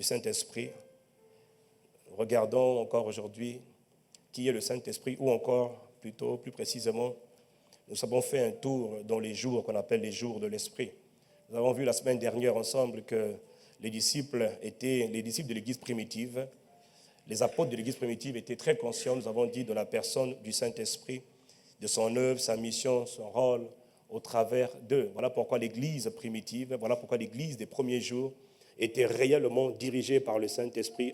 Saint-Esprit. Regardons encore aujourd'hui qui est le Saint-Esprit, ou encore, plutôt, plus précisément, nous avons fait un tour dans les jours qu'on appelle les jours de l'Esprit. Nous avons vu la semaine dernière ensemble que les disciples étaient les disciples de l'Église primitive. Les apôtres de l'Église primitive étaient très conscients, nous avons dit, de la personne du Saint-Esprit, de son œuvre, sa mission, son rôle au travers d'eux. Voilà pourquoi l'Église primitive, voilà pourquoi l'Église des premiers jours était réellement dirigée par le Saint-Esprit,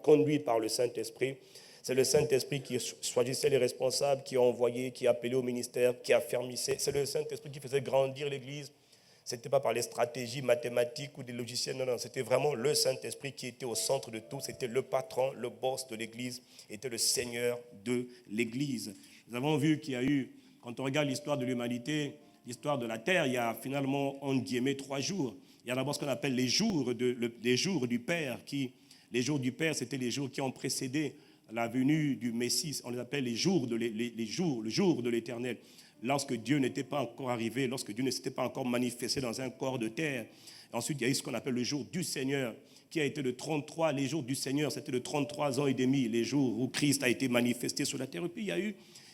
conduite par le Saint-Esprit. C'est le Saint-Esprit qui choisissait les responsables, qui envoyait, qui appelait au ministère, qui affermissait. C'est le Saint-Esprit qui faisait grandir l'Église. Ce n'était pas par les stratégies mathématiques ou des logiciels, non, c'était vraiment le Saint-Esprit qui était au centre de tout. C'était le patron, le boss de l'Église, était le Seigneur de l'Église. Nous avons vu qu'il y a eu, quand on regarde l'histoire de l'humanité, l'histoire de la terre, il y a finalement, en guillemets, 3 jours. Il y a d'abord ce qu'on appelle les jours du Père. Les jours du Père, c'était les jours qui ont précédé la venue du Messie. On les appelle le jour de l'Éternel. Lorsque Dieu n'était pas encore arrivé, lorsque Dieu ne s'était pas encore manifesté dans un corps de terre. Ensuite, il y a eu ce qu'on appelle le jour du Seigneur, qui a été le 33, les jours du Seigneur, c'était le 33 ans et demi, les jours où Christ a été manifesté sur la terre. Et puis, il y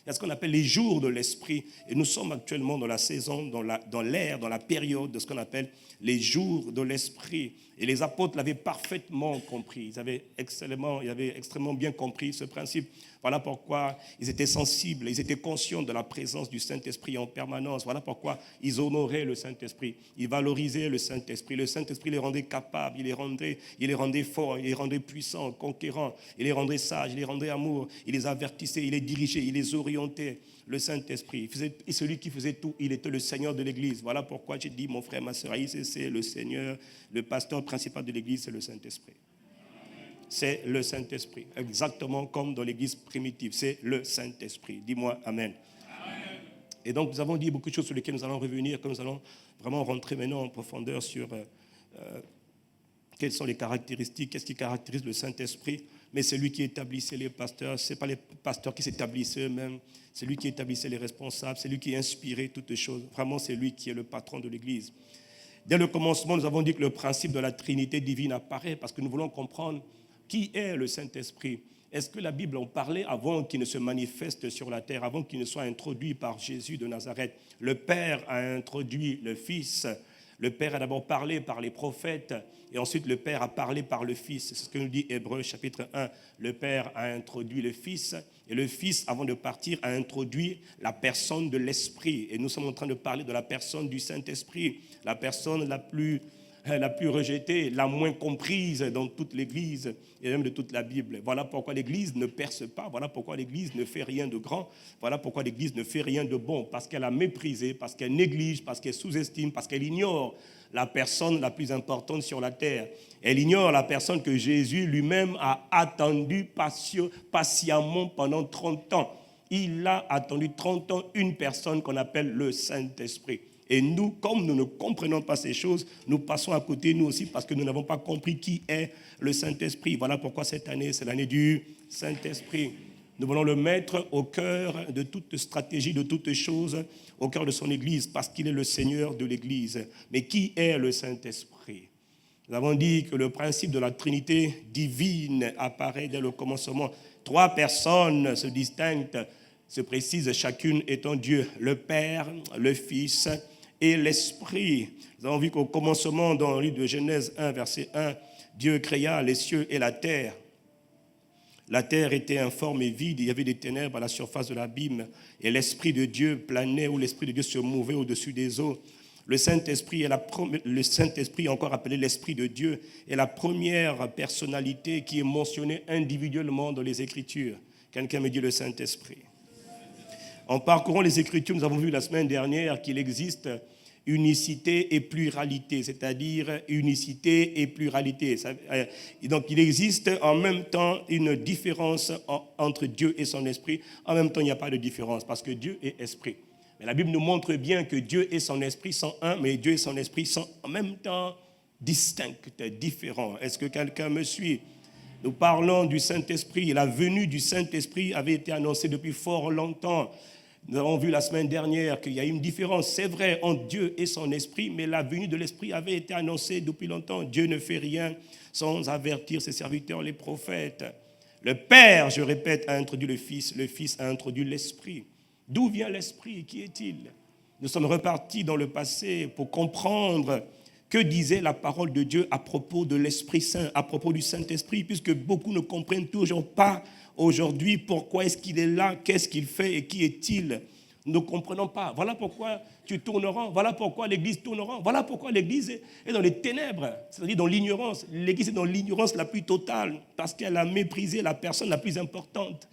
a ce qu'on appelle les jours de l'Esprit. Et nous sommes actuellement dans la saison, dans l'ère, dans la période de ce qu'on appelle les jours de l'Esprit. Et les apôtres l'avaient parfaitement compris. Ils avaient extrêmement bien compris ce principe. Voilà pourquoi ils étaient sensibles, ils étaient conscients de la présence du Saint-Esprit en permanence. Voilà pourquoi ils honoraient le Saint-Esprit. Ils valorisaient le Saint-Esprit. Le Saint-Esprit les rendait capables, il les rendait forts, il les rendait puissants, conquérants, il les rendait sages, il les rendait amour, il les avertissait, il les dirigeait, il les orientait. Le Saint-Esprit, et celui qui faisait tout, il était le Seigneur de l'Église. Voilà pourquoi j'ai dit, mon frère, ma soeur, c'est le Seigneur, le pasteur principal de l'Église, c'est le Saint-Esprit. C'est le Saint-Esprit, exactement comme dans l'Église primitive, c'est le Saint-Esprit. Dis-moi Amen. Amen. Et donc, nous avons dit beaucoup de choses sur lesquelles nous allons revenir, que nous allons vraiment rentrer maintenant en profondeur sur quelles sont les caractéristiques, qu'est-ce qui caractérise le Saint-Esprit. Mais c'est lui qui établissait les pasteurs, ce n'est pas les pasteurs qui s'établissaient eux-mêmes, c'est lui qui établissait les responsables, c'est lui qui inspirait toutes les choses. Vraiment, c'est lui qui est le patron de l'Église. Dès le commencement, nous avons dit que le principe de la Trinité divine apparaît parce que nous voulons comprendre qui est le Saint-Esprit. Est-ce que la Bible en parlait avant qu'il ne se manifeste sur la terre, avant qu'il ne soit introduit par Jésus de Nazareth? Le Père a introduit le Fils. Le Père a d'abord parlé par les prophètes et ensuite le Père a parlé par le Fils. C'est ce que nous dit Hébreux chapitre 1. Le Père a introduit le Fils et le Fils, avant de partir, a introduit la personne de l'Esprit. Et nous sommes en train de parler de la personne du Saint-Esprit, la personne la plus rejetée, la moins comprise dans toute l'Église et même de toute la Bible. Voilà pourquoi l'Église ne perce pas, voilà pourquoi l'Église ne fait rien de grand, voilà pourquoi l'Église ne fait rien de bon, parce qu'elle a méprisé, parce qu'elle néglige, parce qu'elle sous-estime, parce qu'elle ignore la personne la plus importante sur la terre. Elle ignore la personne que Jésus lui-même a attendue patiemment pendant 30 ans. Il a attendu 30 ans une personne qu'on appelle le Saint-Esprit. Et nous, comme nous ne comprenons pas ces choses, nous passons à côté, nous aussi, parce que nous n'avons pas compris qui est le Saint-Esprit. Voilà pourquoi cette année, c'est l'année du Saint-Esprit. Nous voulons le mettre au cœur de toute stratégie, de toutes choses, au cœur de son Église, parce qu'il est le Seigneur de l'Église. Mais qui est le Saint-Esprit? Nous avons dit que le principe de la Trinité divine apparaît dès le commencement. 3 personnes se distinguent, se précisent, chacune étant Dieu, le Père, le Fils et l'Esprit. Nous avons vu qu'au commencement, dans le livre de Genèse 1, verset 1, Dieu créa les cieux et la terre. La terre était informe et vide, il y avait des ténèbres à la surface de l'abîme, et l'Esprit de Dieu planait, ou l'Esprit de Dieu se mouvait au-dessus des eaux. Le Saint-Esprit, encore appelé l'Esprit de Dieu, est la première personnalité qui est mentionnée individuellement dans les Écritures. Quelqu'un me dit le Saint-Esprit. En parcourant les Écritures, nous avons vu la semaine dernière qu'il existe unicité et pluralité, c'est-à-dire unicité et pluralité. Donc il existe en même temps une différence entre Dieu et son esprit. En même temps, il n'y a pas de différence parce que Dieu est esprit. Mais la Bible nous montre bien que Dieu et son esprit sont un, mais Dieu et son esprit sont en même temps distincts, différents. Est-ce que quelqu'un me suit? Nous parlons du Saint-Esprit. La venue du Saint-Esprit avait été annoncée depuis fort longtemps. Nous avons vu la semaine dernière qu'il y a une différence, c'est vrai, entre Dieu et son esprit, mais la venue de l'esprit avait été annoncée depuis longtemps. Dieu ne fait rien sans avertir ses serviteurs, les prophètes. Le Père, je répète, a introduit le Fils a introduit l'esprit. D'où vient l'esprit? Qui est-il? Nous sommes repartis dans le passé pour comprendre que disait la parole de Dieu à propos de l'Esprit Saint, à propos du Saint-Esprit, puisque beaucoup ne comprennent toujours pas aujourd'hui pourquoi est-ce qu'il est là, qu'est-ce qu'il fait et qui est-il. Nous ne comprenons pas. Voilà pourquoi tu tournes rond, voilà pourquoi l'Église tourne rond, voilà pourquoi l'Église est dans les ténèbres, c'est-à-dire dans l'ignorance. L'Église est dans l'ignorance la plus totale parce qu'elle a méprisé la personne la plus importante.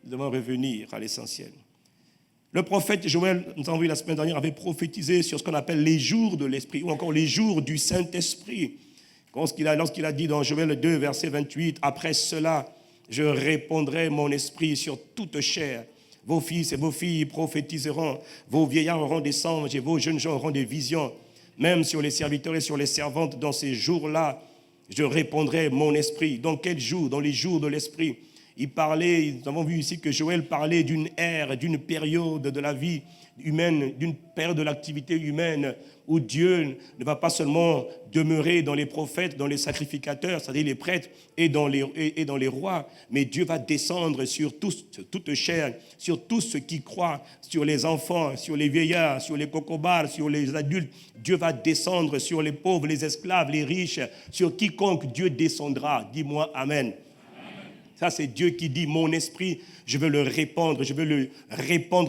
Nous devons revenir à l'essentiel. Le prophète Joël, nous avons vu la semaine dernière, avait prophétisé sur ce qu'on appelle les jours de l'Esprit, ou encore les jours du Saint-Esprit. Lorsqu'il a dit dans Joël 2, verset 28, « Après cela, je répandrai mon esprit sur toute chair. Vos fils et vos filles prophétiseront, vos vieillards auront des songes et vos jeunes gens auront des visions. Même sur les serviteurs et sur les servantes, dans ces jours-là, je répandrai mon esprit. » Dans quel jour? Dans les jours de l'Esprit. Il parlait, nous avons vu ici que Joël parlait d'une ère, d'une période de la vie humaine, d'une période de l'activité humaine où Dieu ne va pas seulement demeurer dans les prophètes, dans les sacrificateurs, c'est-à-dire les prêtres et dans les rois, mais Dieu va descendre sur toute chair, sur tous ceux qui croient, sur les enfants, sur les vieillards, sur les cocobars, sur les adultes. Dieu va descendre sur les pauvres, les esclaves, les riches, sur quiconque Dieu descendra. Dis-moi Amen. Ça, c'est Dieu qui dit, mon esprit, je veux le répandre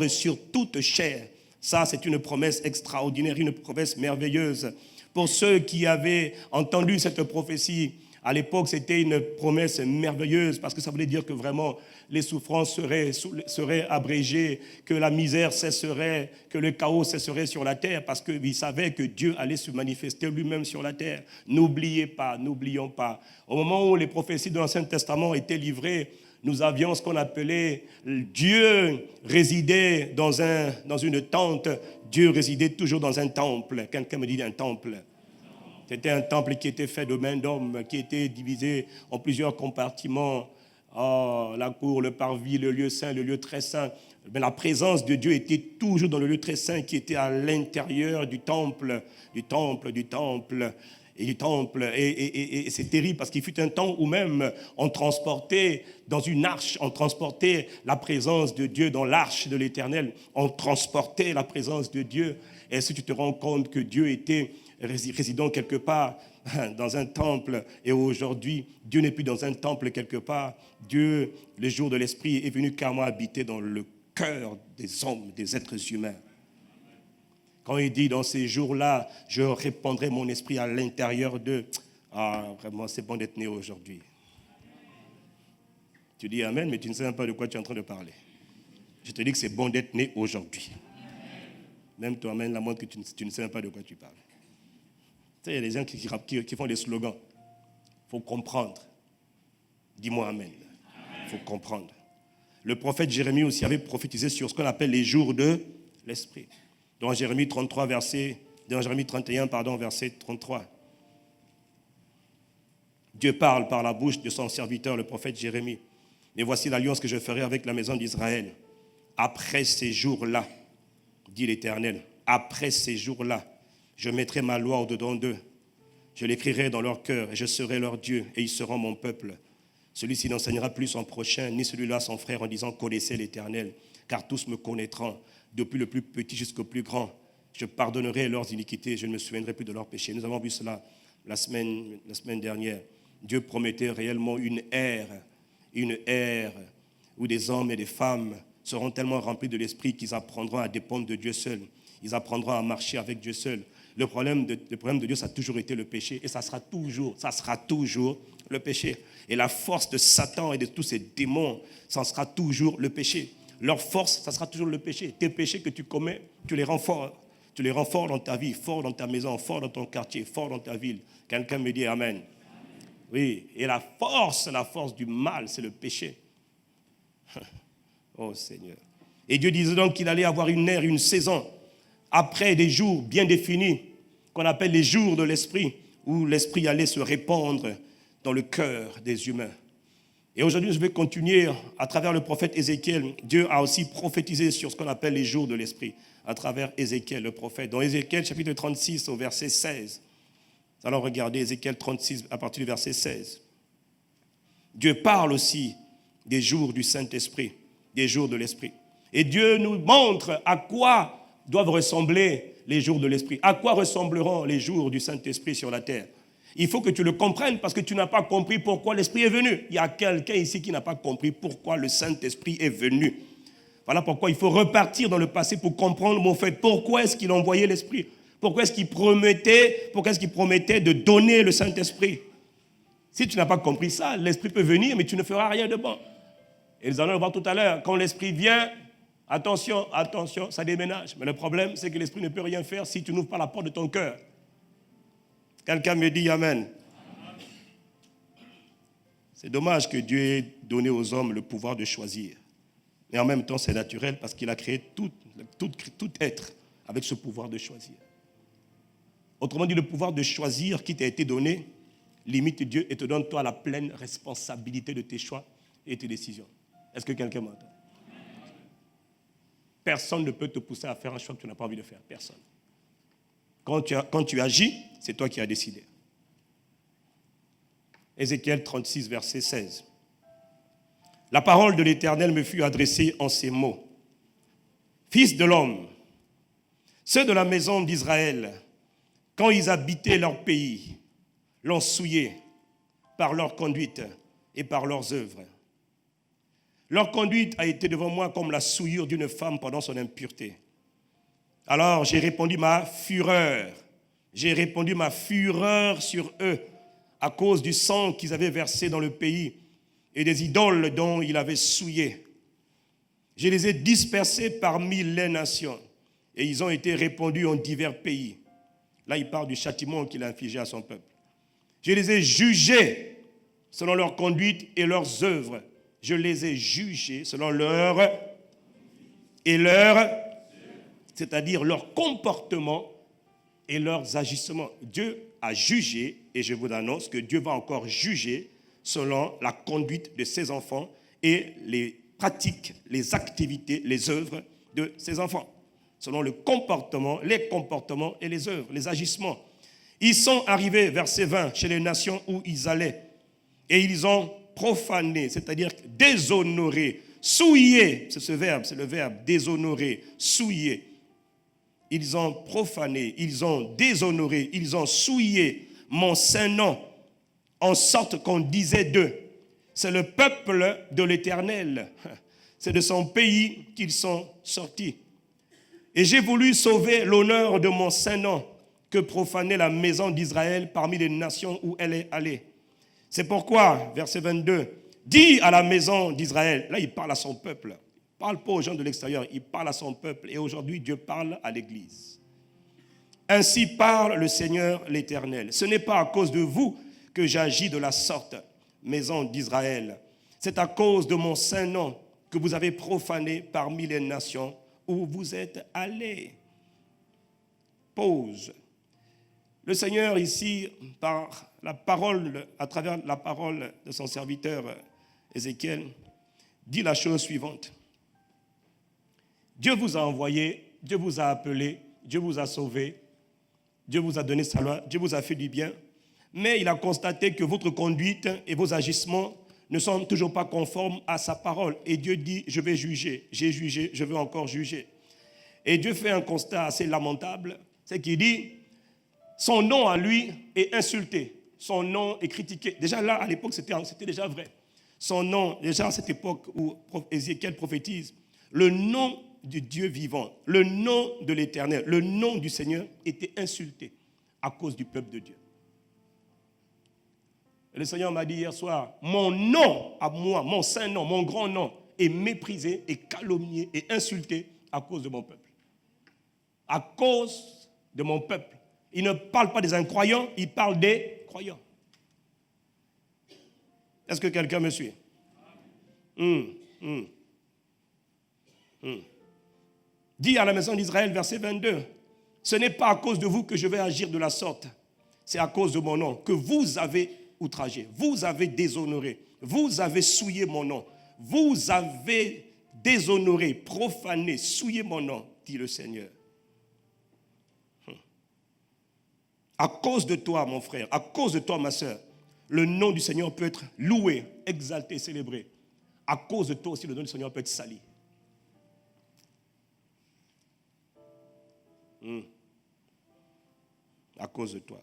sur toute chair. Ça, c'est une promesse extraordinaire, une promesse merveilleuse. Pour ceux qui avaient entendu cette prophétie, à l'époque, c'était une promesse merveilleuse parce que ça voulait dire que vraiment les souffrances seraient abrégées, que la misère cesserait, que le chaos cesserait sur la terre parce qu'ils savaient que Dieu allait se manifester lui-même sur la terre. N'oublions pas. Au moment où les prophéties de l'Ancien Testament étaient livrées, nous avions ce qu'on appelait Dieu résidait dans une tente, Dieu résidait toujours dans un temple. Quelqu'un me dit un temple. C'était un temple qui était fait de main d'homme, qui était divisé en plusieurs compartiments. La cour, le parvis, le lieu saint, le lieu très saint. Mais la présence de Dieu était toujours dans le lieu très saint qui était à l'intérieur du temple. Et c'est terrible parce qu'il fut un temps où même on transportait dans une arche, on transportait la présence de Dieu dans l'arche de l'Éternel. On transportait la présence de Dieu. Et si tu te rends compte que Dieu était résidant quelque part dans un temple, et aujourd'hui, Dieu n'est plus dans un temple quelque part. Dieu, le jour de l'Esprit, est venu carrément habiter dans le cœur des hommes, des êtres humains. Quand il dit dans ces jours-là, je répandrai mon esprit à l'intérieur d'eux. Vraiment, c'est bon d'être né aujourd'hui. Tu dis Amen, mais tu ne sais même pas de quoi tu es en train de parler. Je te dis que c'est bon d'être né aujourd'hui. Même toi, Amen, la montre que tu ne sais même pas de quoi tu parles. Tu sais, il y a des gens qui font des slogans. Il faut comprendre. Dis-moi Amen. Il faut comprendre. Le prophète Jérémie aussi avait prophétisé sur ce qu'on appelle les jours de l'Esprit. Dans Jérémie 31, verset 33. Dieu parle par la bouche de son serviteur, le prophète Jérémie. Mais voici l'alliance que je ferai avec la maison d'Israël. Après ces jours-là, dit l'Éternel, après ces jours-là, je mettrai ma loi au-dedans d'eux. Je l'écrirai dans leur cœur et je serai leur Dieu et ils seront mon peuple. Celui-ci n'enseignera plus son prochain, ni celui-là son frère en disant « Connaissez l'Éternel », car tous me connaîtront, depuis le plus petit jusqu'au plus grand. Je pardonnerai leurs iniquités, je ne me souviendrai plus de leurs péchés. Nous avons vu cela la semaine dernière. Dieu promettait réellement une ère où des hommes et des femmes seront tellement remplis de l'esprit qu'ils apprendront à dépendre de Dieu seul. Ils apprendront à marcher avec Dieu seul. Le problème de Dieu, ça a toujours été le péché. Et ça sera toujours le péché. Et la force de Satan et de tous ces démons, ça sera toujours le péché. Leur force, ça sera toujours le péché. Tes péchés que tu commets, tu les rends forts. Tu les rends forts dans ta vie, forts dans ta maison, forts dans ton quartier, forts dans ta ville. Quelqu'un me dit Amen. Oui, et la force du mal, c'est le péché. Oh Seigneur. Et Dieu disait donc qu'il allait avoir une ère, une saison, après des jours bien définis, qu'on appelle les jours de l'Esprit, où l'Esprit allait se répandre dans le cœur des humains. Et aujourd'hui, je vais continuer à travers le prophète Ézéchiel. Dieu a aussi prophétisé sur ce qu'on appelle les jours de l'esprit, à travers Ézéchiel, le prophète. Dans Ézéchiel, chapitre 36, au verset 16. Nous allons regarder Ézéchiel 36, à partir du verset 16. Dieu parle aussi des jours du Saint-Esprit, des jours de l'Esprit. Et Dieu nous montre à quoi doivent ressembler les jours de l'Esprit. À quoi ressembleront les jours du Saint-Esprit sur la terre. Il faut que tu le comprennes parce que tu n'as pas compris pourquoi l'Esprit est venu. Il y a quelqu'un ici qui n'a pas compris pourquoi le Saint-Esprit est venu. Voilà pourquoi il faut repartir dans le passé pour comprendre, mon fait, pourquoi est-ce qu'il envoyait l'Esprit. Pourquoi est-ce qu'il promettait de donner le Saint-Esprit. Si tu n'as pas compris ça, l'Esprit peut venir, mais tu ne feras rien de bon. Et nous allons le voir tout à l'heure. Quand l'Esprit vient, attention, ça déménage. Mais le problème, c'est que l'Esprit ne peut rien faire si tu n'ouvres pas la porte de ton cœur. Quelqu'un me dit Amen. C'est dommage que Dieu ait donné aux hommes le pouvoir de choisir. Mais en même temps, c'est naturel parce qu'il a créé tout être avec ce pouvoir de choisir. Autrement dit, le pouvoir de choisir qui t'a été donné limite Dieu et te donne toi la pleine responsabilité de tes choix et tes décisions. Est-ce que quelqu'un m'entend? Personne ne peut te pousser à faire un choix que tu n'as pas envie de faire. Personne. Quand tu agis, c'est toi qui as décidé. Ézéchiel 36, verset 16. La parole de l'Éternel me fut adressée en ces mots. Fils de l'homme, ceux de la maison d'Israël, quand ils habitaient leur pays, l'ont souillé par leur conduite et par leurs œuvres. Leur conduite a été devant moi comme la souillure d'une femme pendant son impureté. Alors j'ai répandu ma fureur sur eux à cause du sang qu'ils avaient versé dans le pays et des idoles dont ils avaient souillé. Je les ai dispersés parmi les nations et ils ont été répandus en divers pays. Là, il parle du châtiment qu'il a infligé à son peuple. Je les ai jugés selon leur conduite et leurs œuvres. Je les ai jugés selon c'est-à-dire leur comportement et leurs agissements. Dieu a jugé, et je vous annonce que Dieu va encore juger selon la conduite de ses enfants et les pratiques, les activités, les œuvres de ses enfants. Selon les comportements et les œuvres, les agissements. Ils sont arrivés, verset 20, chez les nations où ils allaient, et ils ont profané, c'est-à-dire déshonoré, souillé, c'est le verbe, déshonoré, souillé. Ils ont profané, ils ont déshonoré, ils ont souillé mon saint nom, en sorte qu'on disait d'eux, c'est le peuple de l'Éternel, c'est de son pays qu'ils sont sortis. Et j'ai voulu sauver l'honneur de mon saint nom que profanait la maison d'Israël parmi les nations où elle est allée. C'est pourquoi, verset 22, dis à la maison d'Israël, là il parle à son peuple, il ne parle pas aux gens de l'extérieur, il parle à son peuple et aujourd'hui Dieu parle à l'Église. Ainsi parle le Seigneur l'Éternel. Ce n'est pas à cause de vous que j'agis de la sorte, maison d'Israël. C'est à cause de mon saint nom que vous avez profané parmi les nations où vous êtes allés. Pause. Le Seigneur ici, par la parole, à travers la parole de son serviteur Ézéchiel, dit la chose suivante. Dieu vous a envoyé, Dieu vous a appelé, Dieu vous a sauvé, Dieu vous a donné sa loi, Dieu vous a fait du bien, mais il a constaté que votre conduite et vos agissements ne sont toujours pas conformes à sa parole. Et Dieu dit, je vais juger, j'ai jugé, je veux encore juger. Et Dieu fait un constat assez lamentable, c'est qu'il dit, son nom à lui est insulté, son nom est critiqué. Déjà là, à l'époque, c'était déjà vrai. Son nom, déjà à cette époque où Ézéchiel prophétise, le nom du Dieu vivant, le nom de l'Éternel, le nom du Seigneur était insulté à cause du peuple de Dieu. Et le Seigneur m'a dit hier soir, mon nom à moi, mon saint nom, mon grand nom est méprisé et calomnié et insulté à cause de mon peuple. À cause de mon peuple. Il ne parle pas des incroyants, il parle des croyants. Est-ce que quelqu'un me suit? Dis à la maison d'Israël, verset 22, ce n'est pas à cause de vous que je vais agir de la sorte, c'est à cause de mon nom que vous avez outragé. Vous avez déshonoré. Vous avez souillé mon nom. Vous avez déshonoré, profané, souillé mon nom, dit le Seigneur. À cause de toi, mon frère, à cause de toi, ma soeur, le nom du Seigneur peut être loué, exalté, célébré. À cause de toi aussi, le nom du Seigneur peut être sali. À cause de toi.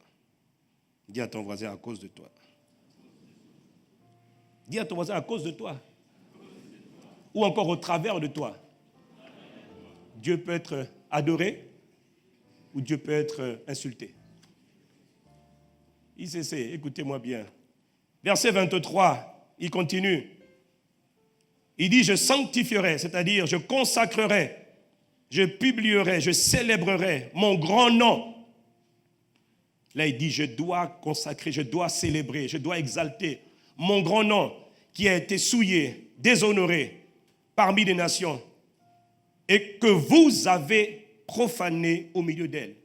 Dis à ton voisin, à cause de toi. Dis à ton voisin, à cause de toi. Ou encore au travers de toi. Dieu peut être adoré ou Dieu peut être insulté. ICC, écoutez-moi bien. Verset 23, il continue. Il dit, je sanctifierai, c'est-à-dire je consacrerai, je publierai, je célébrerai mon grand nom. Là, il dit, je dois consacrer, je dois célébrer, je dois exalter mon grand nom qui a été souillé, déshonoré parmi les nations et que vous avez profané au milieu d'elles.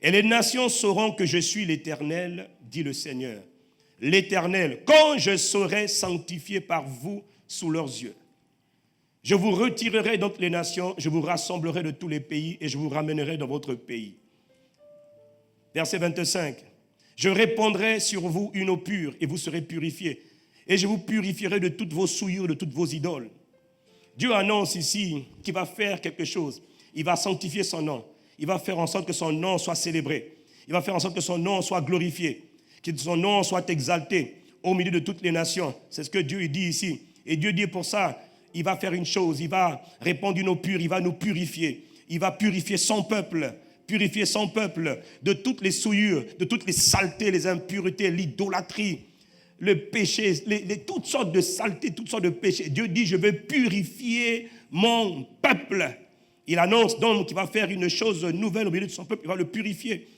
Et les nations sauront que je suis l'Éternel, dit le Seigneur. L'Éternel, quand je serai sanctifié par vous sous leurs yeux. Je vous retirerai d'entre les nations, je vous rassemblerai de tous les pays et je vous ramènerai dans votre pays. Verset 25. Je répandrai sur vous une eau pure et vous serez purifiés. Et je vous purifierai de toutes vos souillures, de toutes vos idoles. Dieu annonce ici qu'il va faire quelque chose. Il va sanctifier son nom. Il va faire en sorte que son nom soit célébré. Il va faire en sorte que son nom soit glorifié. Que son nom soit exalté au milieu de toutes les nations. C'est ce que Dieu dit ici. Et Dieu dit pour ça, il va faire une chose. Il va répandre une eau pure. Il va nous purifier. Il va purifier son peuple. Purifier son peuple de toutes les souillures, de toutes les saletés, les impuretés, l'idolâtrie, le péché, toutes sortes de saletés, toutes sortes de péchés. Dieu dit, je vais purifier mon peuple. Il annonce donc qu'il va faire une chose nouvelle au milieu de son peuple, il va le purifier.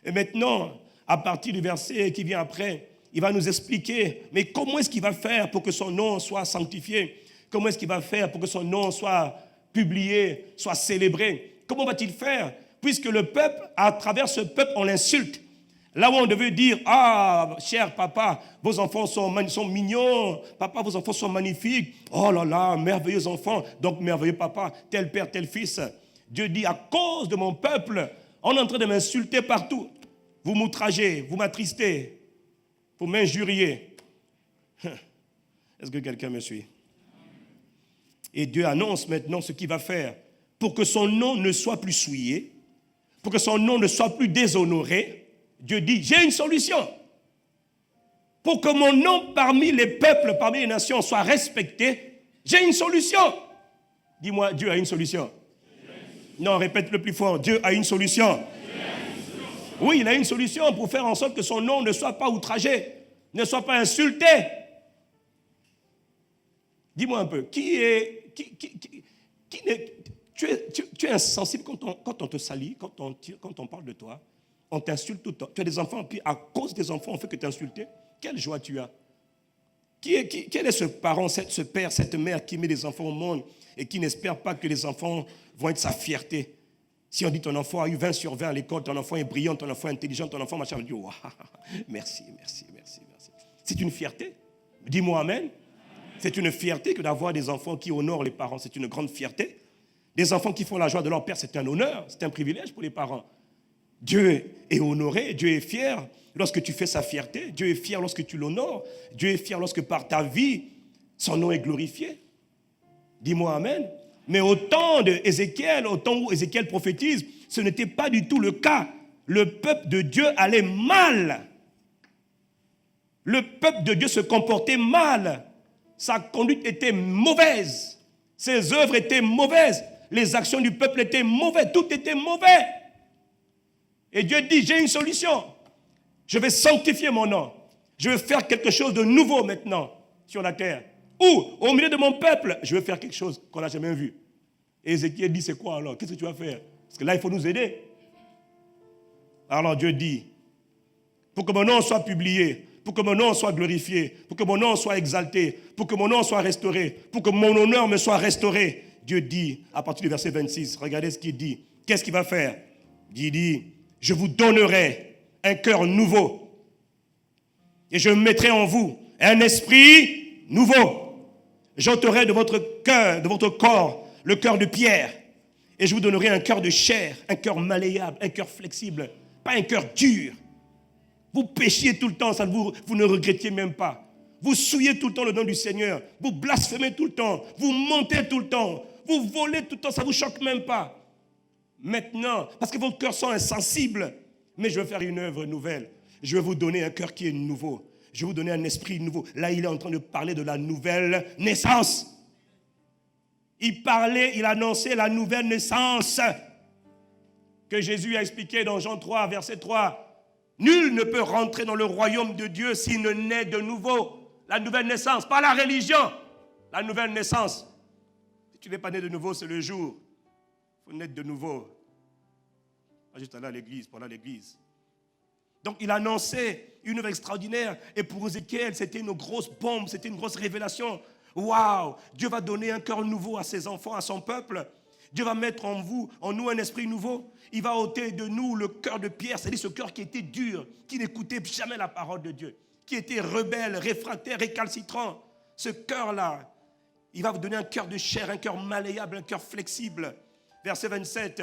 Et maintenant, à partir du verset qui vient après, il va nous expliquer, mais comment est-ce qu'il va faire pour que son nom soit sanctifié? Comment est-ce qu'il va faire pour que son nom soit publié, soit célébré? Comment va-t-il faire? Puisque le peuple, à travers ce peuple, on l'insulte. Là où on devait dire, ah, cher papa, vos enfants sont mignons, papa, vos enfants sont magnifiques, oh là là, merveilleux enfants, donc merveilleux papa, tel père, tel fils. Dieu dit, à cause de mon peuple, on est en train de m'insulter partout. Vous m'outragez, vous m'attristez, vous m'injuriez. Est-ce que quelqu'un me suit? Et Dieu annonce maintenant ce qu'il va faire pour que son nom ne soit plus souillé, pour que son nom ne soit plus déshonoré. Dieu dit, j'ai une solution. Pour que mon nom parmi les peuples, parmi les nations soit respecté, j'ai une solution. Dis-moi, Dieu a une solution. Non, répète le plus fort, Dieu a une solution. Oui, il a une solution pour faire en sorte que son nom ne soit pas outragé, ne soit pas insulté. Dis-moi un peu, tu es insensible quand on te salit, quand on parle de toi. On t'insulte tout le temps. Tu as des enfants, puis à cause des enfants, on fait que t'insulter. Quelle joie tu as? Quel est ce parent, ce père, cette mère qui met des enfants au monde et qui n'espère pas que les enfants vont être sa fierté? Si on dit ton enfant a eu 20 sur 20 à l'école, ton enfant est brillant, ton enfant est intelligent, ton enfant machin, on dit wow, merci. C'est une fierté. Dis-moi amen. C'est une fierté que d'avoir des enfants qui honorent les parents. C'est une grande fierté. Des enfants qui font la joie de leur père, c'est un honneur, c'est un privilège pour les parents. Dieu est honoré, Dieu est fier lorsque tu fais sa fierté, Dieu est fier lorsque tu l'honores, Dieu est fier lorsque par ta vie, son nom est glorifié. Dis-moi amen. Mais au temps d'Ézéchiel, au temps où Ézéchiel prophétise, ce n'était pas du tout le cas. Le peuple de Dieu allait mal. Le peuple de Dieu se comportait mal. Sa conduite était mauvaise. Ses œuvres étaient mauvaises. Les actions du peuple étaient mauvaises. Tout était mauvais. Et Dieu dit, j'ai une solution. Je vais sanctifier mon nom. Je vais faire quelque chose de nouveau maintenant sur la terre. Ou, au milieu de mon peuple, je vais faire quelque chose qu'on n'a jamais vu. Et Ézéchiel dit, c'est quoi alors? Qu'est-ce que tu vas faire? Parce que là, il faut nous aider. Alors Dieu dit, pour que mon nom soit publié, pour que mon nom soit glorifié, pour que mon nom soit exalté, pour que mon nom soit restauré, pour que mon honneur me soit restauré, Dieu dit, à partir du verset 26, regardez ce qu'il dit. Qu'est-ce qu'il va faire? Il dit, je vous donnerai un cœur nouveau. Et je mettrai en vous un esprit nouveau. J'ôterai de votre cœur, de votre corps, le cœur de pierre. Et je vous donnerai un cœur de chair, un cœur malléable, un cœur flexible, pas un cœur dur. Vous péchiez tout le temps, vous ne regrettiez même pas. Vous souillez tout le temps le nom du Seigneur. Vous blasphémez tout le temps. Vous mentez tout le temps. Vous volez tout le temps, ça ne vous choque même pas. Maintenant, parce que vos cœurs sont insensibles, mais je vais faire une œuvre nouvelle. Je vais vous donner un cœur qui est nouveau. Je vais vous donner un esprit nouveau. Là, il est en train de parler de la nouvelle naissance. Il annonçait la nouvelle naissance que Jésus a expliqué dans Jean 3, verset 3. Nul ne peut rentrer dans le royaume de Dieu s'il ne naît de nouveau. La nouvelle naissance, pas la religion. La nouvelle naissance. Si tu n'es pas né de nouveau, c'est le jour. Il faut naître de nouveau. Pas juste aller à l'église, pendant l'église. Donc il annonçait une œuvre extraordinaire. Et pour Ézéchiel, c'était une grosse bombe, c'était une grosse révélation. Waouh! Dieu va donner un cœur nouveau à ses enfants, à son peuple. Dieu va mettre en nous un esprit nouveau. Il va ôter de nous le cœur de pierre, c'est-à-dire ce cœur qui était dur, qui n'écoutait jamais la parole de Dieu, qui était rebelle, réfractaire, récalcitrant. Ce cœur-là, il va vous donner un cœur de chair, un cœur malléable, un cœur flexible. Verset 27,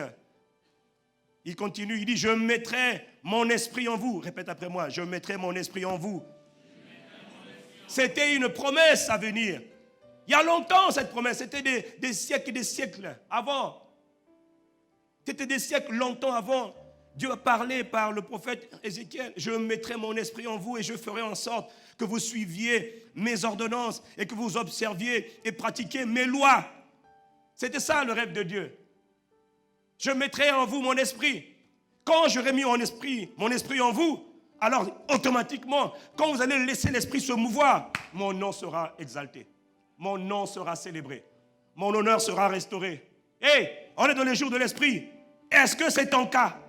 il continue, il dit, je mettrai mon esprit en vous. Répète après moi, je mettrai mon esprit en vous. C'était une promesse à venir. Il y a longtemps cette promesse, c'était des siècles et des siècles avant. C'était des siècles longtemps avant. Dieu a parlé par le prophète Ézéchiel. Je mettrai mon esprit en vous et je ferai en sorte que vous suiviez mes ordonnances et que vous observiez et pratiquiez mes lois. C'était ça le rêve de Dieu. Je mettrai en vous mon esprit. Quand j'aurai mis mon esprit en vous, alors automatiquement, quand vous allez laisser l'esprit se mouvoir, mon nom sera exalté. Mon nom sera célébré. Mon honneur sera restauré. Hey, on est dans les jours de l'esprit. Est-ce que c'est ton cas?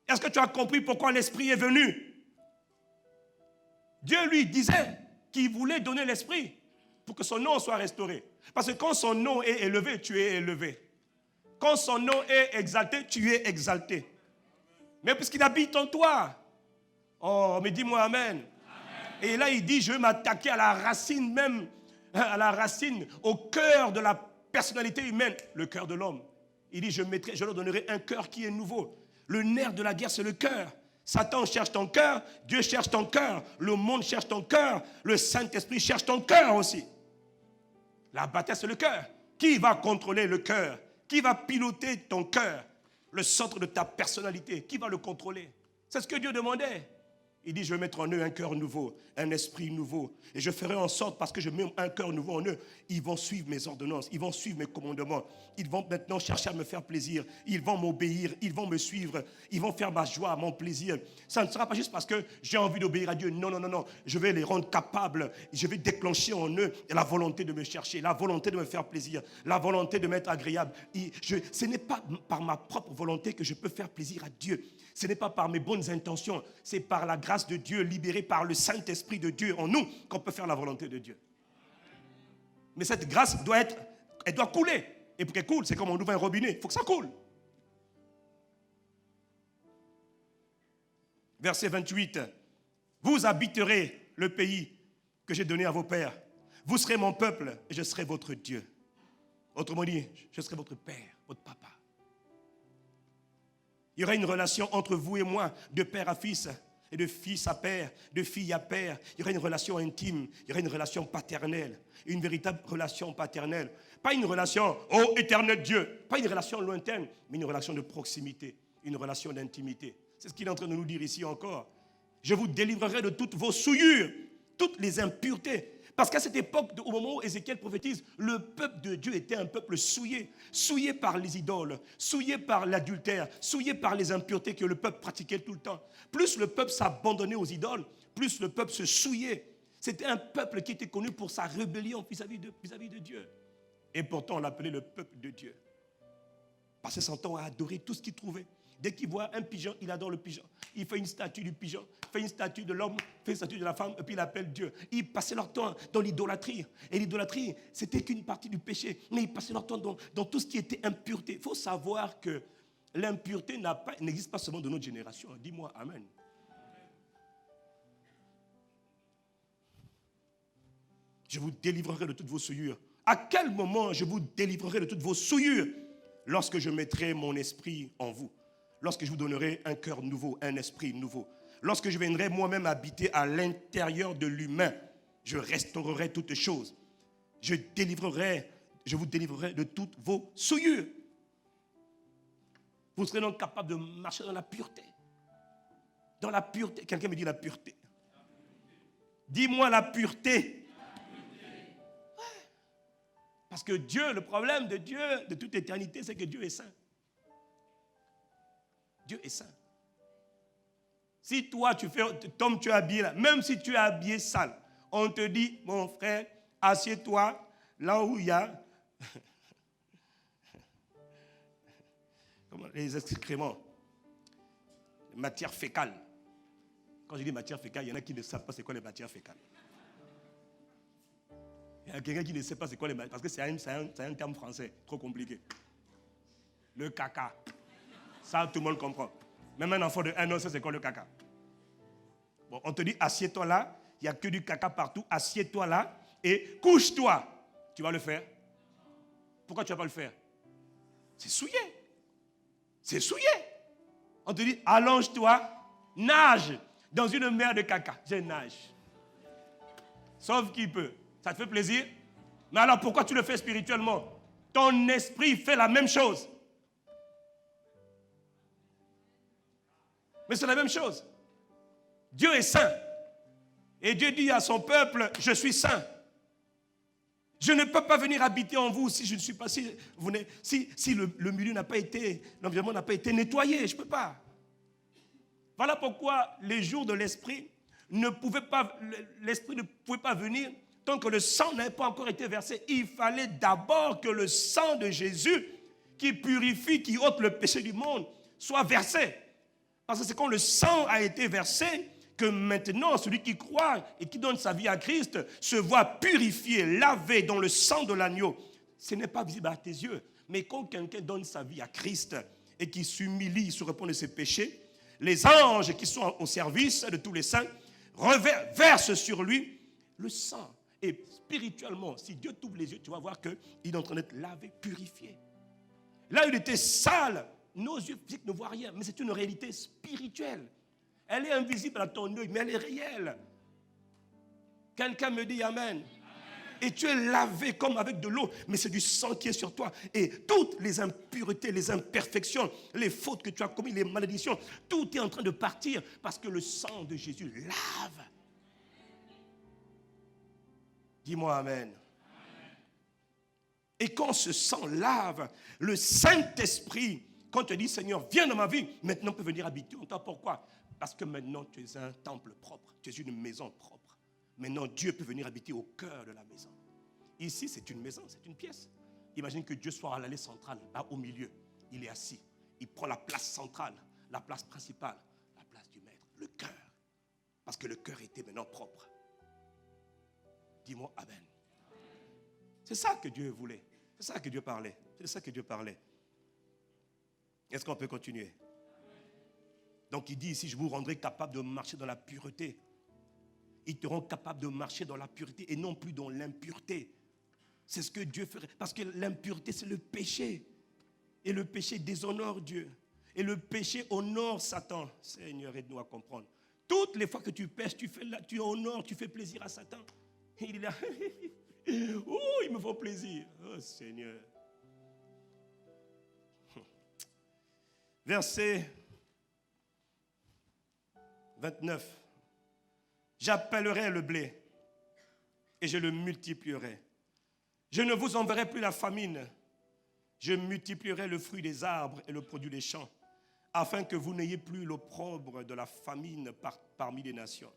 Est-ce que tu as compris pourquoi l'esprit est venu? Dieu lui disait qu'il voulait donner l'esprit pour que son nom soit restauré. Parce que quand son nom est élevé, tu es élevé. Quand son nom est exalté, tu es exalté. Mais puisqu'il habite en toi, oh, mais dis-moi amen. Et là, il dit, je vais m'attaquer à la racine même, au cœur de la personnalité humaine, le cœur de l'homme. Il dit, je leur donnerai un cœur qui est nouveau. Le nerf de la guerre, c'est le cœur. Satan cherche ton cœur, Dieu cherche ton cœur, le monde cherche ton cœur, le Saint-Esprit cherche ton cœur aussi. La bataille, c'est le cœur. Qui va contrôler le cœur? Qui va piloter ton cœur? Le centre de ta personnalité, qui va le contrôler? C'est ce que Dieu demandait. Il dit, je vais mettre en eux un cœur nouveau, un esprit nouveau. Et je ferai en sorte, parce que je mets un cœur nouveau en eux, ils vont suivre mes ordonnances, ils vont suivre mes commandements. Ils vont maintenant chercher à me faire plaisir. Ils vont m'obéir, ils vont me suivre. Ils vont faire ma joie, mon plaisir. Ça ne sera pas juste parce que j'ai envie d'obéir à Dieu. Non, non, non, non. Je vais les rendre capables. Je vais déclencher en eux la volonté de me chercher, la volonté de me faire plaisir, la volonté de m'être agréable. Ce n'est pas par ma propre volonté que je peux faire plaisir à Dieu. Ce n'est pas par mes bonnes intentions, c'est par la grâce de Dieu, libérée par le Saint-Esprit de Dieu en nous, qu'on peut faire la volonté de Dieu. Mais cette grâce elle doit couler. Et pour qu'elle coule, c'est comme on ouvre un robinet, il faut que ça coule. Verset 28. Vous habiterez le pays que j'ai donné à vos pères. Vous serez mon peuple et je serai votre Dieu. Autrement dit, je serai votre père, votre papa. Il y aura une relation entre vous et moi, de père à fils, et de fils à père, de fille à père. Il y aura une relation intime, il y aura une relation paternelle, une véritable relation paternelle. Pas une relation, oh éternel Dieu, pas une relation lointaine, mais une relation de proximité, une relation d'intimité. C'est ce qu'il est en train de nous dire ici encore. Je vous délivrerai de toutes vos souillures, toutes les impuretés. Parce qu'à cette époque, au moment où Ézéchiel prophétise, le peuple de Dieu était un peuple souillé. Souillé par les idoles, souillé par l'adultère, souillé par les impuretés que le peuple pratiquait tout le temps. Plus le peuple s'abandonnait aux idoles, plus le peuple se souillait. C'était un peuple qui était connu pour sa rébellion vis-à-vis de Dieu. Et pourtant, on l'appelait le peuple de Dieu. Parce que son temps à adorer tout ce qu'il trouvait. Dès qu'il voit un pigeon, il adore le pigeon. Il fait une statue du pigeon, fait une statue de l'homme, fait une statue de la femme, et puis il appelle Dieu. Ils passaient leur temps dans l'idolâtrie. Et l'idolâtrie, c'était qu'une partie du péché. Mais ils passaient leur temps dans tout ce qui était impureté. Il faut savoir que l'impureté n'existe pas seulement de notre génération. Dis-moi Amen. Je vous délivrerai de toutes vos souillures. À quel moment je vous délivrerai de toutes vos souillures? Lorsque je mettrai mon esprit en vous. Lorsque je vous donnerai un cœur nouveau, un esprit nouveau. Lorsque je viendrai moi-même habiter à l'intérieur de l'humain, je restaurerai toutes choses. Je vous délivrerai de toutes vos souillures. Vous serez donc capable de marcher dans la pureté. Dans la pureté. Quelqu'un me dit la pureté. Dis-moi la pureté. Parce que Dieu, le problème de Dieu, de toute éternité, c'est que Dieu est saint. Dieu est saint. Si toi, tu es habillé là, même si tu es habillé sale, on te dit, mon frère, assieds-toi là où il y a les excréments, les matières fécales. Quand je dis matières fécales, il y en a qui ne savent pas c'est quoi les matières fécales. Il y a quelqu'un qui ne sait pas c'est quoi les matières, parce que c'est un terme français, trop compliqué. Le caca. Ça, tout le monde comprend. Même un enfant de 1 an sait c'est quoi le caca. Bon, on te dit, assieds-toi là, il n'y a que du caca partout, assieds-toi là et couche-toi. Tu vas le faire? Pourquoi tu ne vas pas le faire? C'est souillé. C'est souillé. On te dit, allonge-toi, nage dans une mer de caca. Je nage. Sauf qui peut. Ça te fait plaisir? Mais alors pourquoi tu le fais spirituellement? Ton esprit fait la même chose. Mais c'est la même chose. Dieu est saint. Et Dieu dit à son peuple, je suis saint. Je ne peux pas venir habiter en vous si je ne suis pas, si le milieu n'a pas été, l'environnement n'a pas été nettoyé. Je ne peux pas. Voilà pourquoi les jours de l'esprit l'esprit ne pouvait pas venir tant que le sang n'avait pas encore été versé. Il fallait d'abord que le sang de Jésus, qui purifie, qui ôte le péché du monde, soit versé. Parce que c'est quand le sang a été versé que maintenant, celui qui croit et qui donne sa vie à Christ se voit purifié, lavé dans le sang de l'agneau. Ce n'est pas visible à tes yeux. Mais quand quelqu'un donne sa vie à Christ et qui s'humilie, se repent de ses péchés, les anges qui sont au service de tous les saints versent sur lui le sang. Et spirituellement, si Dieu t'ouvre les yeux, tu vas voir qu'il est en train d'être lavé, purifié. Là, il était sale. Nos yeux physiques ne voient rien, mais c'est une réalité spirituelle. Elle est invisible à ton œil, mais elle est réelle. Quelqu'un me dit Amen. Amen. Et tu es lavé comme avec de l'eau, mais c'est du sang qui est sur toi. Et toutes les impuretés, les imperfections, les fautes que tu as commises, les malédictions, tout est en train de partir parce que le sang de Jésus lave. Dis-moi Amen. Amen. Et quand ce sang lave, le Saint-Esprit, quand tu dis Seigneur, viens dans ma vie, maintenant peut venir habiter en toi. Pourquoi? Parce que maintenant tu es un temple propre, tu es une maison propre. Maintenant Dieu peut venir habiter au cœur de la maison. Ici c'est une maison, c'est une pièce. Imagine que Dieu soit à l'allée centrale, là au milieu. Il est assis, il prend la place centrale, la place principale, la place du maître, le cœur. Parce que le cœur était maintenant propre. Dis-moi Amen. C'est ça que Dieu voulait, c'est ça que Dieu parlait, c'est ça que Dieu parlait. Est-ce qu'on peut continuer? Donc il dit ici, je vous rendrai capable de marcher dans la pureté. Ils te rendront capable de marcher dans la pureté et non plus dans l'impureté. C'est ce que Dieu ferait. Parce que l'impureté, c'est le péché. Et le péché déshonore Dieu. Et le péché honore Satan. Seigneur, aide-nous à comprendre. Toutes les fois que tu pêches, tu honores, tu fais plaisir à Satan. Et il est là. Oh, ils me font plaisir. Oh Seigneur. Verset 29. J'appellerai le blé et je le multiplierai. Je ne vous enverrai plus la famine. Je multiplierai le fruit des arbres et le produit des champs, afin que vous n'ayez plus l'opprobre de la famine parmi les nations.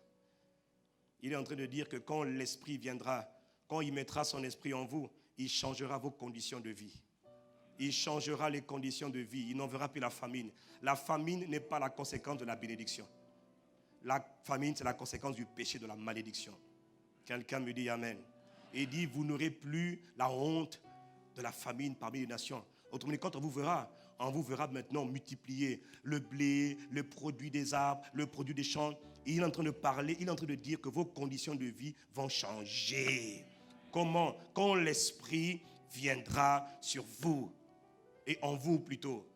Il est en train de dire que quand l'Esprit viendra, quand il mettra son esprit en vous, il changera vos conditions de vie. Il changera les conditions de vie. Il n'enverra plus la famine. La famine n'est pas la conséquence de la bénédiction. La famine, c'est la conséquence du péché, de la malédiction. Quelqu'un me dit Amen. Et il dit, vous n'aurez plus la honte de la famine parmi les nations. Autrement dit, quand on vous verra maintenant multiplier le blé, le produit des arbres, le produit des champs. Et il est en train de parler, il est en train de dire que vos conditions de vie vont changer. Comment? Quand l'Esprit viendra sur vous, et en vous plutôt.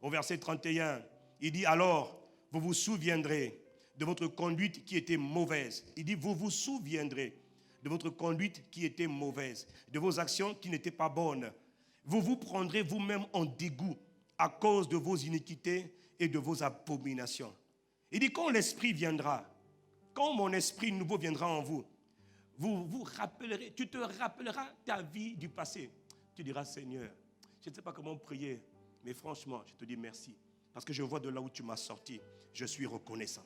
Au verset 31, il dit alors, vous vous souviendrez de votre conduite qui était mauvaise. Il dit, vous vous souviendrez de votre conduite qui était mauvaise, de vos actions qui n'étaient pas bonnes. Vous vous prendrez vous-même en dégoût à cause de vos iniquités et de vos abominations. Il dit, quand l'Esprit viendra, quand mon esprit nouveau viendra en vous, vous vous rappellerez, tu te rappelleras ta vie du passé. Tu diras, Seigneur, je ne sais pas comment prier, mais franchement, je te dis merci. Parce que je vois de là où tu m'as sorti, je suis reconnaissant.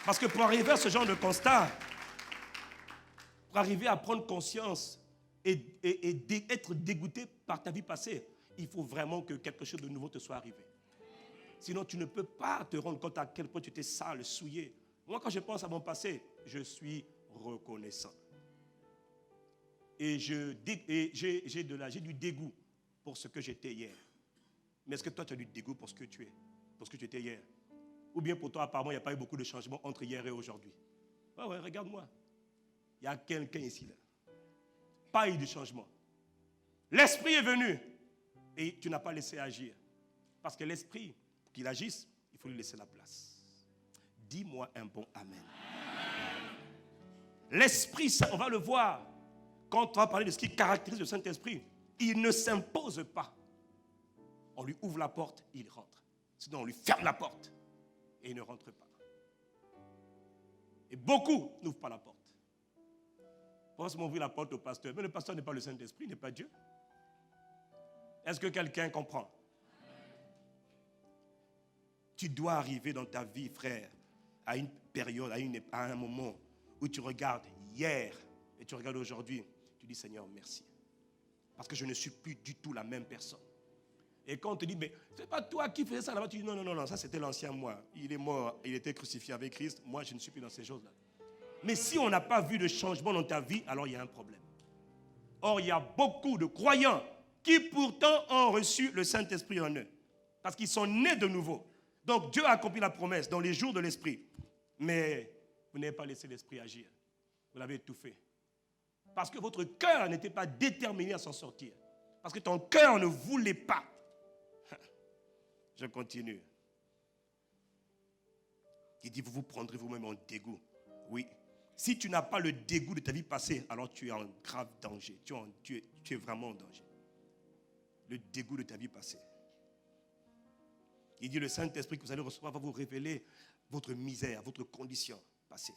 Parce que pour arriver à ce genre de constat, pour arriver à prendre conscience et être dégoûté par ta vie passée, il faut vraiment que quelque chose de nouveau te soit arrivé. Sinon, tu ne peux pas te rendre compte à quel point tu étais sale, souillé. Moi, quand je pense à mon passé, je suis reconnaissant. Et j'ai du dégoût pour ce que j'étais hier. Mais est-ce que toi, tu as du dégoût pour ce que tu es, pour ce que tu étais hier? Ou bien pour toi, apparemment, il n'y a pas eu beaucoup de changements entre hier et aujourd'hui? Ouais, regarde-moi. Il y a quelqu'un ici, là. Pas eu de changement. L'Esprit est venu et tu n'as pas laissé agir. Parce que l'Esprit, pour qu'il agisse, il faut lui laisser la place. Dis-moi un bon Amen. L'Esprit, ça, on va le voir. Quand on va parler de ce qui caractérise le Saint-Esprit, il ne s'impose pas. On lui ouvre la porte, il rentre. Sinon, on lui ferme la porte et il ne rentre pas. Et beaucoup n'ouvrent pas la porte. Pourquoi est-ce qu'on ouvre la porte au pasteur? Mais le pasteur n'est pas le Saint-Esprit, il n'est pas Dieu. Est-ce que quelqu'un comprend? Tu dois arriver dans ta vie, frère, à une période, à un moment où tu regardes hier et tu regardes aujourd'hui. Tu dis, Seigneur, merci. Parce que je ne suis plus du tout la même personne. Et quand on te dit, mais c'est pas toi qui faisais ça là-bas, tu dis, non, ça c'était l'ancien moi. Il est mort, il était crucifié avec Christ. Moi, je ne suis plus dans ces choses-là. Mais si on n'a pas vu de changement dans ta vie, alors il y a un problème. Or, il y a beaucoup de croyants qui pourtant ont reçu le Saint-Esprit en eux. Parce qu'ils sont nés de nouveau. Donc, Dieu a accompli la promesse dans les jours de l'Esprit. Mais vous n'avez pas laissé l'Esprit agir. Vous l'avez étouffé. Parce que votre cœur n'était pas déterminé à s'en sortir. Parce que ton cœur ne voulait pas. Je continue. Il dit, vous vous prendrez vous-même en dégoût. Oui. Si tu n'as pas le dégoût de ta vie passée, alors tu es en grave danger. Tu es vraiment en danger. Le dégoût de ta vie passée. Il dit, le Saint-Esprit que vous allez recevoir va vous révéler votre misère, votre condition passée.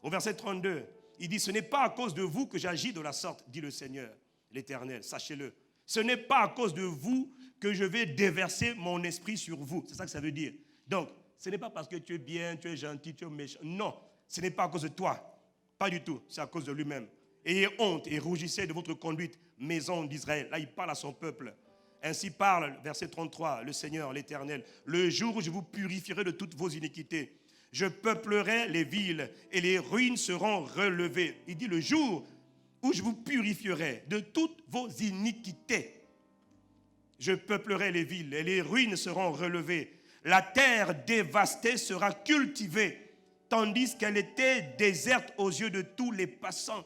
Au verset 32, il dit, ce n'est pas à cause de vous que j'agis de la sorte, dit le Seigneur, l'Éternel, sachez-le. Ce n'est pas à cause de vous que je vais déverser mon esprit sur vous. C'est ça que ça veut dire. Donc, ce n'est pas parce que tu es bien, tu es gentil, tu es méchant. Non, ce n'est pas à cause de toi. Pas du tout, c'est à cause de lui-même. Ayez honte et rougissez de votre conduite, maison d'Israël. Là, il parle à son peuple. Ainsi parle, verset 33, le Seigneur, l'Éternel. Le jour où je vous purifierai de toutes vos iniquités, je peuplerai les villes et les ruines seront relevées. Il dit le jour où je vous purifierai de toutes vos iniquités. Je peuplerai les villes et les ruines seront relevées. La terre dévastée sera cultivée, tandis qu'elle était déserte aux yeux de tous les passants.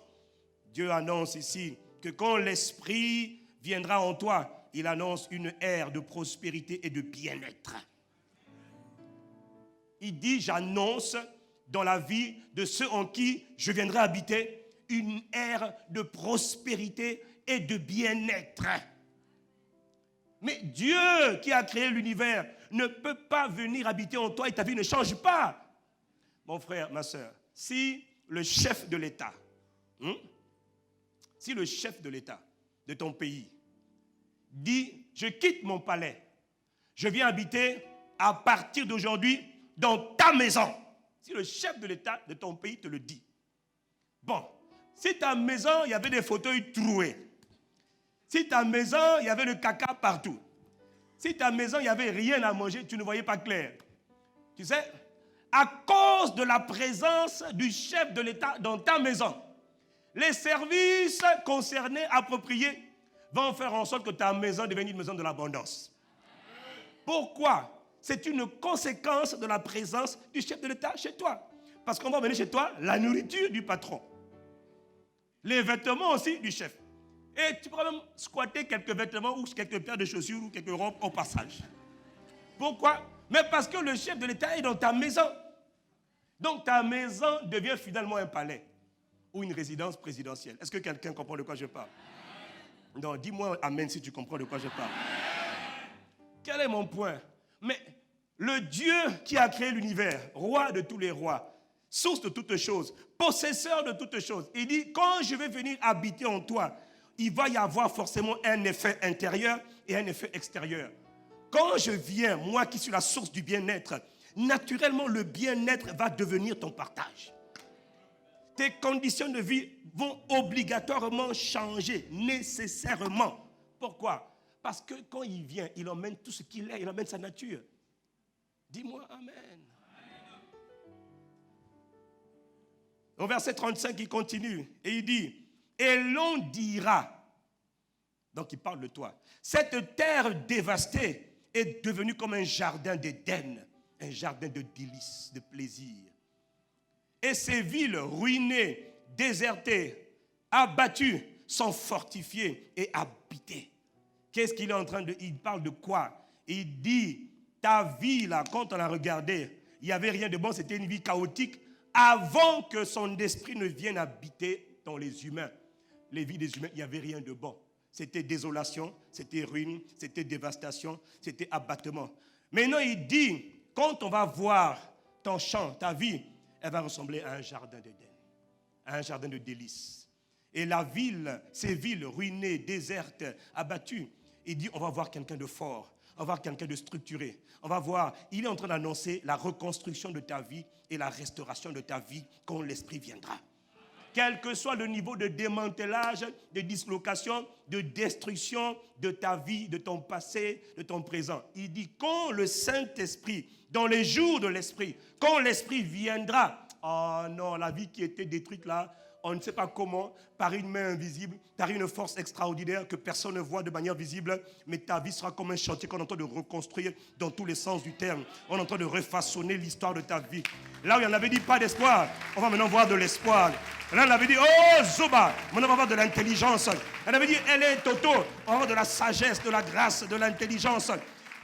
Dieu annonce ici que quand l'Esprit viendra en toi, il annonce une ère de prospérité et de bien-être. Il dit, j'annonce dans la vie de ceux en qui je viendrai habiter une ère de prospérité et de bien-être. Mais Dieu qui a créé l'univers ne peut pas venir habiter en toi et ta vie ne change pas. Mon frère, ma soeur, si le chef de l'État, si le chef de l'État de ton pays dit, je quitte mon palais, je viens habiter à partir d'aujourd'hui dans ta maison. Si le chef de l'État de ton pays te le dit. Bon, si ta maison, il y avait des fauteuils troués. Si ta maison, il y avait le caca partout. Si ta maison, il n'y avait rien à manger, tu ne voyais pas clair. Tu sais, à cause de la présence du chef de l'État dans ta maison, les services concernés, appropriés, vont faire en sorte que ta maison devienne une maison de l'abondance. Pourquoi? C'est une conséquence de la présence du chef de l'État chez toi. Parce qu'on va venir chez toi, la nourriture du patron. Les vêtements aussi du chef. Et tu pourras même squatter quelques vêtements ou quelques paires de chaussures ou quelques robes au passage. Pourquoi? Mais parce que le chef de l'État est dans ta maison. Donc ta maison devient finalement un palais ou une résidence présidentielle. Est-ce que quelqu'un comprend de quoi je parle? Non, dis-moi amen si tu comprends de quoi je parle. Quel est mon point? Mais le Dieu qui a créé l'univers, roi de tous les rois, source de toutes choses, possesseur de toutes choses, il dit, quand je vais venir habiter en toi, il va y avoir forcément un effet intérieur et un effet extérieur. Quand je viens, moi qui suis la source du bien-être, naturellement le bien-être va devenir ton partage. Tes conditions de vie vont obligatoirement changer, nécessairement. Pourquoi? Parce que quand il vient, il emmène tout ce qu'il est, il emmène sa nature. Dis-moi amen. Au verset 35, il continue et il dit, et l'on dira, donc il parle de toi, cette terre dévastée est devenue comme un jardin d'Éden, un jardin de délices, de plaisir. Et ces villes ruinées, désertées, abattues, sont fortifiées et habitées. Qu'est-ce qu'il est en train de... Il parle de quoi? Il dit, ta vie là, quand on l'a regardée, il n'y avait rien de bon, c'était une vie chaotique avant que son esprit ne vienne habiter dans les humains. Les vies des humains, il n'y avait rien de bon. C'était désolation, c'était ruine, c'était dévastation, c'était abattement. Maintenant, il dit, quand on va voir ton champ, ta vie, elle va ressembler à un jardin d'Éden, à un jardin de délices. Et la ville, ces villes ruinées, désertes, abattues, il dit, on va voir quelqu'un de fort, on va voir quelqu'un de structuré. On va voir, il est en train d'annoncer la reconstruction de ta vie et la restauration de ta vie quand l'esprit viendra. Quel que soit le niveau de démantelage, de dislocation, de destruction de ta vie, de ton passé, de ton présent. Il dit, quand le Saint-Esprit, dans les jours de l'Esprit, quand l'Esprit viendra, oh non, la vie qui était détruite là, on ne sait pas comment, par une main invisible, par une force extraordinaire que personne ne voit de manière visible, mais ta vie sera comme un chantier qu'on est en train de reconstruire dans tous les sens du terme. On est en train de refaçonner l'histoire de ta vie. Là où il y en avait dit pas d'espoir, on va maintenant voir de l'espoir. Là, on avait dit, oh, Zoba, maintenant on va voir de l'intelligence. Elle avait dit, elle est Toto, on va voir de la sagesse, de la grâce, de l'intelligence.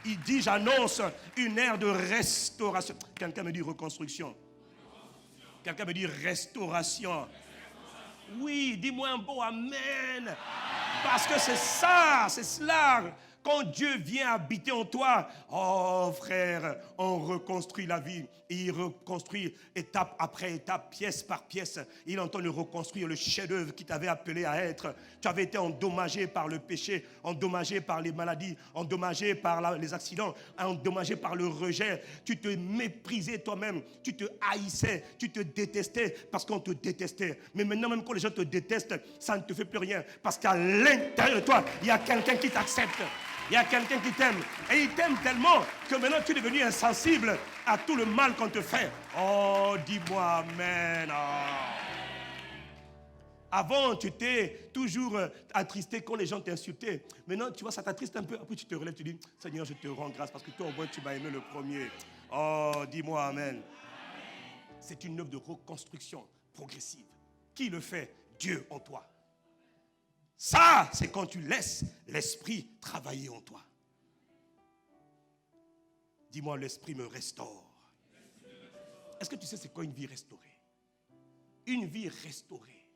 Il dit, j'annonce une ère de restauration. Quelqu'un me dit reconstruction. Quelqu'un me dit restauration. Oui, dis-moi un beau amen. Parce que c'est ça, c'est cela. Quand Dieu vient habiter en toi, oh frère, on reconstruit la vie. Et il reconstruit étape après étape, pièce par pièce. Il est en train de reconstruire le chef-d'œuvre qui t'avait appelé à être. Tu avais été endommagé par le péché, endommagé par les maladies, endommagé par les accidents, endommagé par le rejet. Tu te méprisais toi-même, tu te haïssais, tu te détestais parce qu'on te détestait. Mais maintenant, même quand les gens te détestent, ça ne te fait plus rien. Parce qu'à l'intérieur de toi, il y a quelqu'un qui t'accepte. Il y a quelqu'un qui t'aime. Et il t'aime tellement que maintenant tu es devenu insensible à tout le mal qu'on te fait. Oh, dis-moi amen. Oh. Avant, tu étais toujours attristé quand les gens t'insultaient. Maintenant, tu vois, ça t'attriste un peu. Après, tu te relèves, tu dis, Seigneur, je te rends grâce parce que toi, au moins, tu m'as aimé le premier. Oh, dis-moi amen. C'est une œuvre de reconstruction progressive. Qui le fait? Dieu en toi. Ça, c'est quand tu laisses l'esprit travailler en toi. Dis-moi, l'esprit me restaure. Est-ce que tu sais c'est quoi une vie restaurée? Une vie restaurée.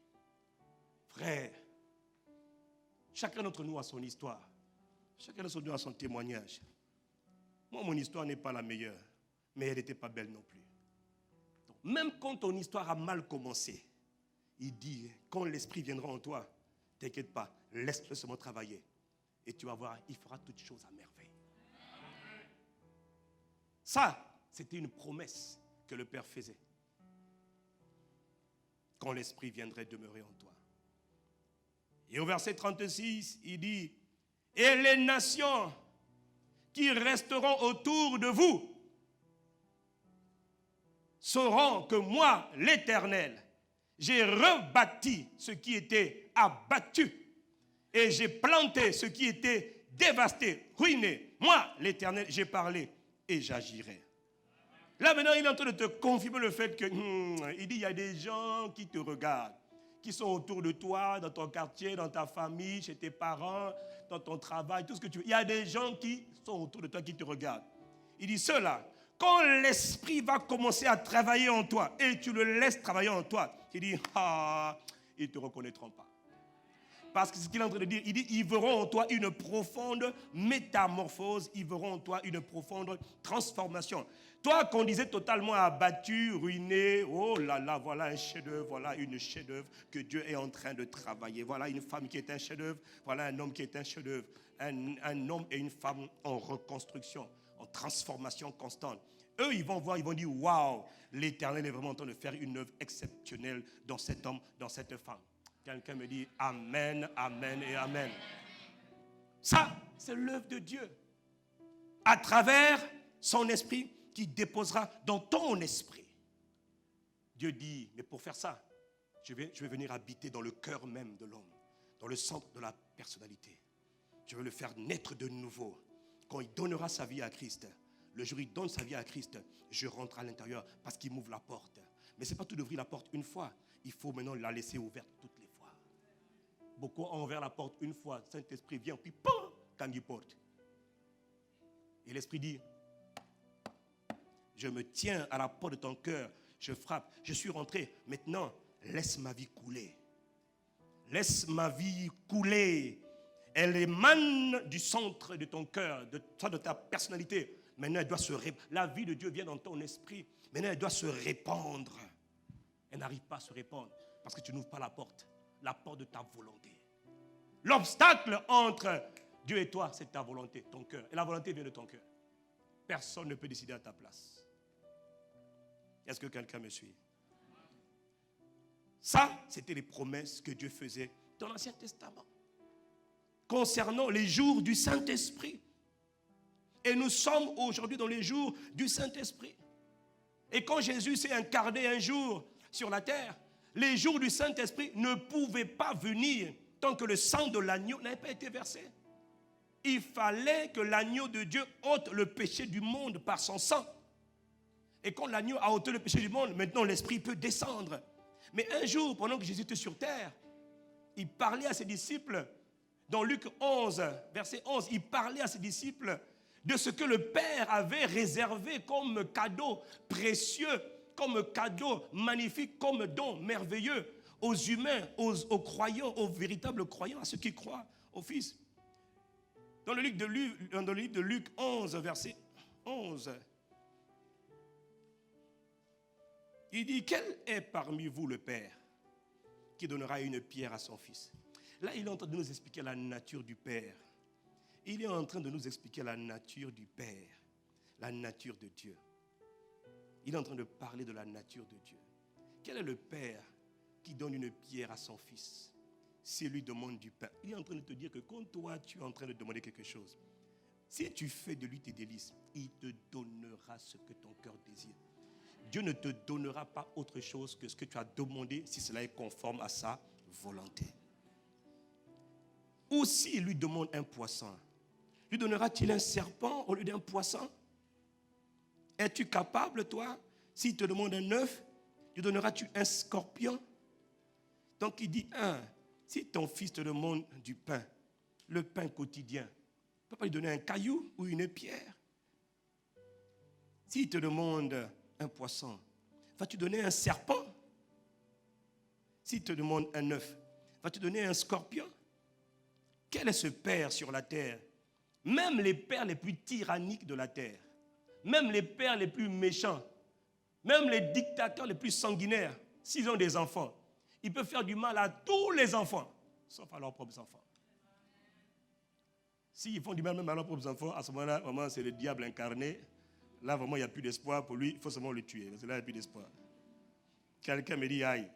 Frère, chacun d'entre nous a son histoire. Chacun d'entre nous a son témoignage. Moi, mon histoire n'est pas la meilleure, mais elle n'était pas belle non plus. Donc, même quand ton histoire a mal commencé, il dit, quand l'esprit viendra en toi, t'inquiète pas, laisse-le seulement travailler. Et tu vas voir, il fera toutes choses à merveille. Ça, c'était une promesse que le Père faisait. Quand l'Esprit viendrait demeurer en toi. Et au verset 36, il dit, et les nations qui resteront autour de vous sauront que moi, l'Éternel, j'ai rebâti ce qui était abattu et j'ai planté ce qui était dévasté, ruiné. Moi, l'Éternel, j'ai parlé et j'agirai. Là, maintenant, il est en train de te confirmer le fait que, il dit, il y a des gens qui te regardent, qui sont autour de toi, dans ton quartier, dans ta famille, chez tes parents, dans ton travail, tout ce que tu veux. Il y a des gens qui sont autour de toi, qui te regardent. Il dit, ceux-là, quand l'esprit va commencer à travailler en toi, et tu le laisses travailler en toi, il dit, ils ne te reconnaîtront pas. Parce que ce qu'il est en train de dire, il dit, ils verront en toi une profonde métamorphose, ils verront en toi une profonde transformation. Toi qu'on disait totalement abattu, ruiné, oh là là, voilà un chef-d'œuvre, voilà une chef-d'œuvre que Dieu est en train de travailler. Voilà une femme qui est un chef-d'œuvre, voilà un homme qui est un chef-d'œuvre. Un homme et une femme en reconstruction, en transformation constante. Eux, ils vont voir, ils vont dire, waouh, l'Éternel est vraiment en train de faire une œuvre exceptionnelle dans cet homme, dans cette femme. Quelqu'un me dit Amen, Amen et Amen. Ça, c'est l'œuvre de Dieu. À travers son esprit qui déposera dans ton esprit. Dieu dit, mais pour faire ça, je vais venir habiter dans le cœur même de l'homme, dans le centre de la personnalité. Je vais le faire naître de nouveau. Quand il donnera sa vie à Christ, le jour où il donne sa vie à Christ, je rentre à l'intérieur parce qu'il m'ouvre la porte. Mais ce n'est pas tout d'ouvrir la porte une fois. Il faut maintenant la laisser ouverte toutes les fois. Beaucoup ont ouvert la porte une fois. Le Saint-Esprit vient, puis pam, quand il porte. Et l'Esprit dit, je me tiens à la porte de ton cœur, je frappe, je suis rentré. Maintenant, laisse ma vie couler. Laisse ma vie couler. Elle émane du centre de ton cœur, de ta personnalité. Maintenant, elle doit se répandre. La vie de Dieu vient dans ton esprit. Maintenant, elle doit se répandre. Elle n'arrive pas à se répandre parce que tu n'ouvres pas la porte de ta volonté. L'obstacle entre Dieu et toi, c'est ta volonté, ton cœur. Et la volonté vient de ton cœur. Personne ne peut décider à ta place. Est-ce que quelqu'un me suit? Ça, c'était les promesses que Dieu faisait dans l'Ancien Testament concernant les jours du Saint-Esprit. Et nous sommes aujourd'hui dans les jours du Saint-Esprit. Et quand Jésus s'est incarné un jour sur la terre, les jours du Saint-Esprit ne pouvaient pas venir tant que le sang de l'agneau n'avait pas été versé. Il fallait que l'agneau de Dieu ôte le péché du monde par son sang. Et quand l'agneau a ôté le péché du monde, maintenant l'Esprit peut descendre. Mais un jour, pendant que Jésus était sur terre, il parlait à ses disciples, dans Luc 11, verset 11, il parlait à ses disciples de ce que le Père avait réservé comme cadeau précieux, comme cadeau magnifique, comme don merveilleux aux humains, aux croyants, aux véritables croyants, à ceux qui croient au Fils. Dans le livre de Luc 11, verset 11, il dit, quel est parmi vous le Père qui donnera une pierre à son fils? Là, il est en train de nous expliquer la nature du Père. Il est en train de nous expliquer la nature du Père, la nature de Dieu. Il est en train de parler de la nature de Dieu. Quel est le Père qui donne une pierre à son fils s'il lui demande du pain? Il est en train de te dire que quand toi, tu es en train de demander quelque chose, si tu fais de lui tes délices, il te donnera ce que ton cœur désire. Dieu ne te donnera pas autre chose que ce que tu as demandé si cela est conforme à sa volonté. Ou s'il lui demande un poisson, lui donnera-t-il un serpent au lieu d'un poisson? Es-tu capable, toi, s'il te demande un œuf, lui donneras-tu un scorpion? Donc il dit, si ton fils te demande du pain, le pain quotidien, tu ne peux pas lui donner un caillou ou une pierre. S'il te demande un poisson, vas-tu donner un serpent? S'il te demande un œuf, vas-tu donner un scorpion? Quel est ce père sur la terre? Même les pères les plus tyranniques de la terre, même les pères les plus méchants, même les dictateurs les plus sanguinaires, s'ils ont des enfants, ils peuvent faire du mal à tous les enfants, sauf à leurs propres enfants. S'ils font du mal même à leurs propres enfants, à ce moment-là, vraiment, c'est le diable incarné. Là, vraiment, il n'y a plus d'espoir pour lui. Il faut seulement le tuer. Parce que là, il n'y a plus d'espoir. Quelqu'un me dit aïe.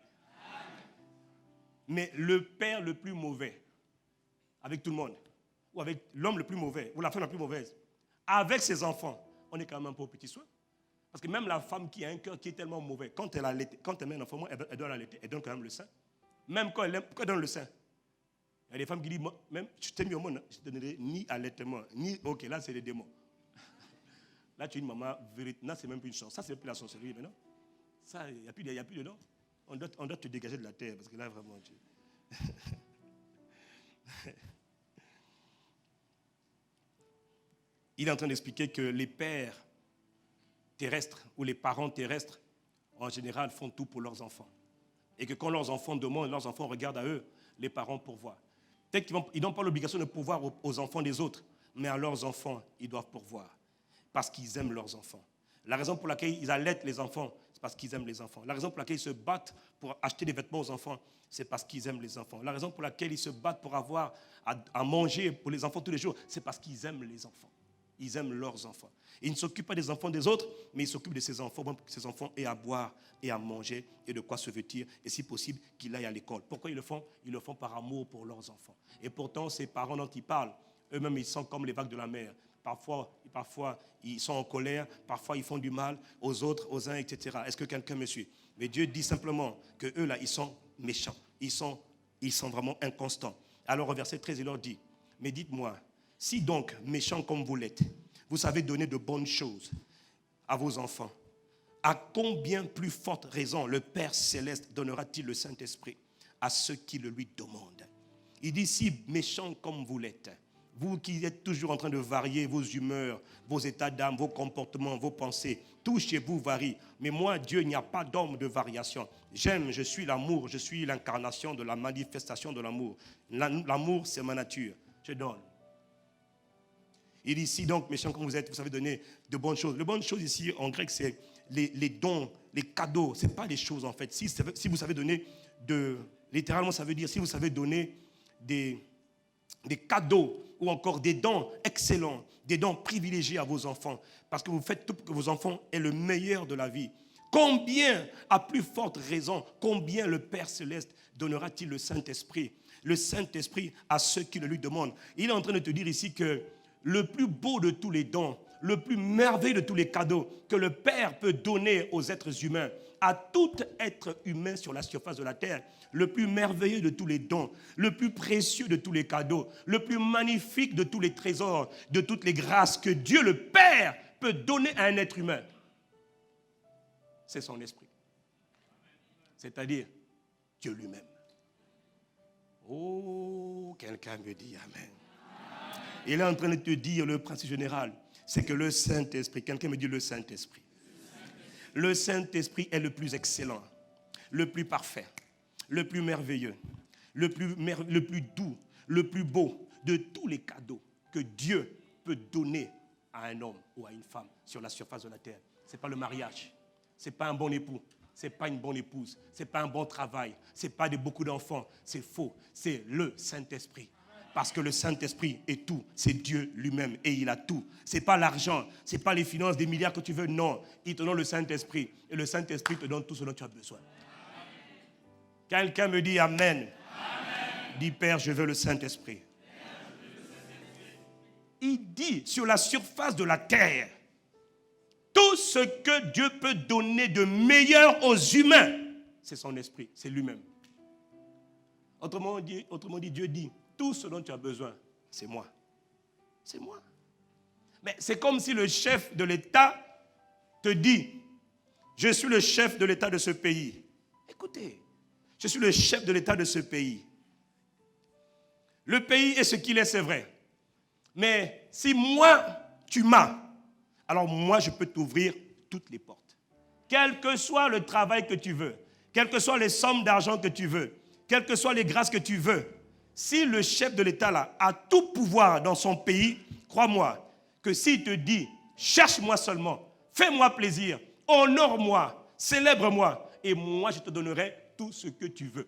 Mais le père le plus mauvais, avec tout le monde, ou avec l'homme le plus mauvais, ou la femme la plus mauvaise, avec ses enfants, on est quand même un peu au petit soin. Parce que même la femme qui a un cœur qui est tellement mauvais, quand elle met un enfant, elle doit l'allaiter, elle donne quand même le sein. Même quand elle donne le sein. Il y a des femmes qui disent, même je t'ai mis au monde, je ne te donnerai ni allaitement, ni, ok, là c'est les démons. Là, tu es une maman vérité. Non, c'est même plus une chance. Ça, c'est plus la sorcellerie maintenant. Ça, il n'y a plus dedans. On doit te dégager de la terre parce que là, vraiment, tu... Il est en train d'expliquer que les pères terrestres ou les parents terrestres, en général, font tout pour leurs enfants. Et que quand leurs enfants demandent, leurs enfants regardent à eux, les parents pourvoient. Peut-être qu'ils n'ont pas l'obligation de pourvoir aux enfants des autres, mais à leurs enfants, ils doivent pourvoir. Parce qu'ils aiment leurs enfants. La raison pour laquelle ils allaitent les enfants, c'est parce qu'ils aiment les enfants. La raison pour laquelle ils se battent pour acheter des vêtements aux enfants, c'est parce qu'ils aiment les enfants. La raison pour laquelle ils se battent pour avoir à manger pour les enfants tous les jours, c'est parce qu'ils aiment les enfants. Ils aiment leurs enfants. Ils ne s'occupent pas des enfants des autres, mais ils s'occupent de ses enfants pour que ses enfants aient à boire et à manger et de quoi se vêtir, et si possible, qu'il aille à l'école. Pourquoi ils le font? Ils le font par amour pour leurs enfants. Et pourtant, ces parents dont ils parlent, eux-mêmes, ils sont comme les vagues de la mer. Parfois, ils sont en colère, parfois, ils font du mal aux autres, aux uns, etc. Est-ce que quelqu'un me suit? Mais Dieu dit simplement que eux, là, ils sont méchants. Ils sont vraiment inconstants. Alors, au verset 13, il leur dit, mais dites-moi, si donc, méchants comme vous l'êtes, vous savez donner de bonnes choses à vos enfants, à combien plus forte raison le Père Céleste donnera-t-il le Saint-Esprit à ceux qui le lui demandent? Il dit, si méchants comme vous l'êtes, vous qui êtes toujours en train de varier vos humeurs, vos états d'âme, vos comportements, vos pensées, tout chez vous varie. Mais moi, Dieu, il n'y a pas d'homme de variation. J'aime, je suis l'amour, je suis l'incarnation de la manifestation de l'amour. L'amour, c'est ma nature. Je donne. Il dit ici donc, méchants comme vous êtes, vous savez donner de bonnes choses. Les bonnes choses ici, en grec, c'est les dons, les cadeaux. Ce n'est pas des choses en fait. Si vous savez donner littéralement, ça veut dire si vous savez donner des cadeaux ou encore des dons excellents, des dons privilégiés à vos enfants, parce que vous faites tout pour que vos enfants aient le meilleur de la vie. Combien, à plus forte raison, combien le Père Céleste donnera-t-il le Saint-Esprit à ceux qui le lui demandent? Il est en train de te dire ici que le plus beau de tous les dons, le plus merveilleux de tous les cadeaux que le Père peut donner aux êtres humains, à tout être humain sur la surface de la terre, le plus merveilleux de tous les dons, le plus précieux de tous les cadeaux, le plus magnifique de tous les trésors, de toutes les grâces que Dieu le Père peut donner à un être humain, c'est son esprit. C'est-à-dire Dieu lui-même. Oh, quelqu'un me dit Amen. Il est en train de te dire le principe général, c'est que le Saint-Esprit, quelqu'un me dit le Saint-Esprit. Le Saint-Esprit est le plus excellent, le plus parfait, le plus merveilleux, le plus doux, le plus beau de tous les cadeaux que Dieu peut donner à un homme ou à une femme sur la surface de la terre. Ce n'est pas le mariage, ce n'est pas un bon époux, ce n'est pas une bonne épouse, ce n'est pas un bon travail, ce n'est pas beaucoup d'enfants, c'est faux, c'est le Saint-Esprit. Parce que le Saint-Esprit est tout, c'est Dieu lui-même et il a tout. Ce n'est pas l'argent, ce n'est pas les finances, des milliards que tu veux, non. Il te donne le Saint-Esprit et le Saint-Esprit te donne tout ce dont tu as besoin. Quelqu'un me dit Amen. Amen. Dis Père, je veux le Saint-Esprit. Il dit sur la surface de la terre, tout ce que Dieu peut donner de meilleur aux humains, c'est son esprit, c'est lui-même. Autrement dit, Dieu dit, tout ce dont tu as besoin, c'est moi. C'est moi. Mais c'est comme si le chef de l'État te dit, je suis le chef de l'État de ce pays. Écoutez, je suis le chef de l'État de ce pays. Le pays est ce qu'il est, c'est vrai. Mais si moi, tu m'as, alors moi, je peux t'ouvrir toutes les portes. Quel que soit le travail que tu veux, quelles que soient les sommes d'argent que tu veux, quelles que soient les grâces que tu veux, si le chef de l'État là a tout pouvoir dans son pays, crois-moi que s'il te dit, cherche-moi seulement, fais-moi plaisir, honore-moi, célèbre-moi, et moi je te donnerai tout ce que tu veux.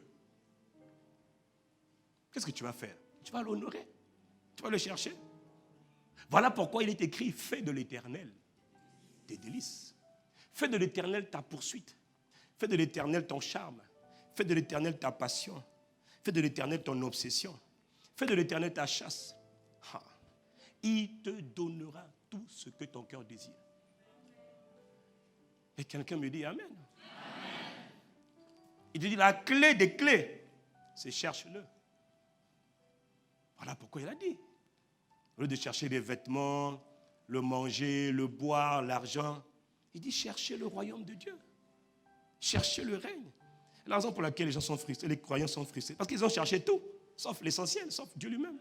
Qu'est-ce que tu vas faire? Tu vas l'honorer, tu vas le chercher. Voilà pourquoi il est écrit, fais de l'Éternel tes délices. Fais de l'Éternel ta poursuite. Fais de l'Éternel ton charme. Fais de l'Éternel ta passion. Fais de l'Éternel ton obsession. Fais de l'Éternel ta chasse. Il te donnera tout ce que ton cœur désire. Et quelqu'un me dit Amen. Amen. Il te dit la clé des clés, c'est cherche-le. Voilà pourquoi il a dit. Au lieu de chercher des vêtements, le manger, le boire, l'argent. Il dit cherchez le royaume de Dieu. Cherchez le règne. La raison pour laquelle les gens sont frustrés, les croyants sont frustrés, parce qu'ils ont cherché tout, sauf l'essentiel, sauf Dieu lui-même.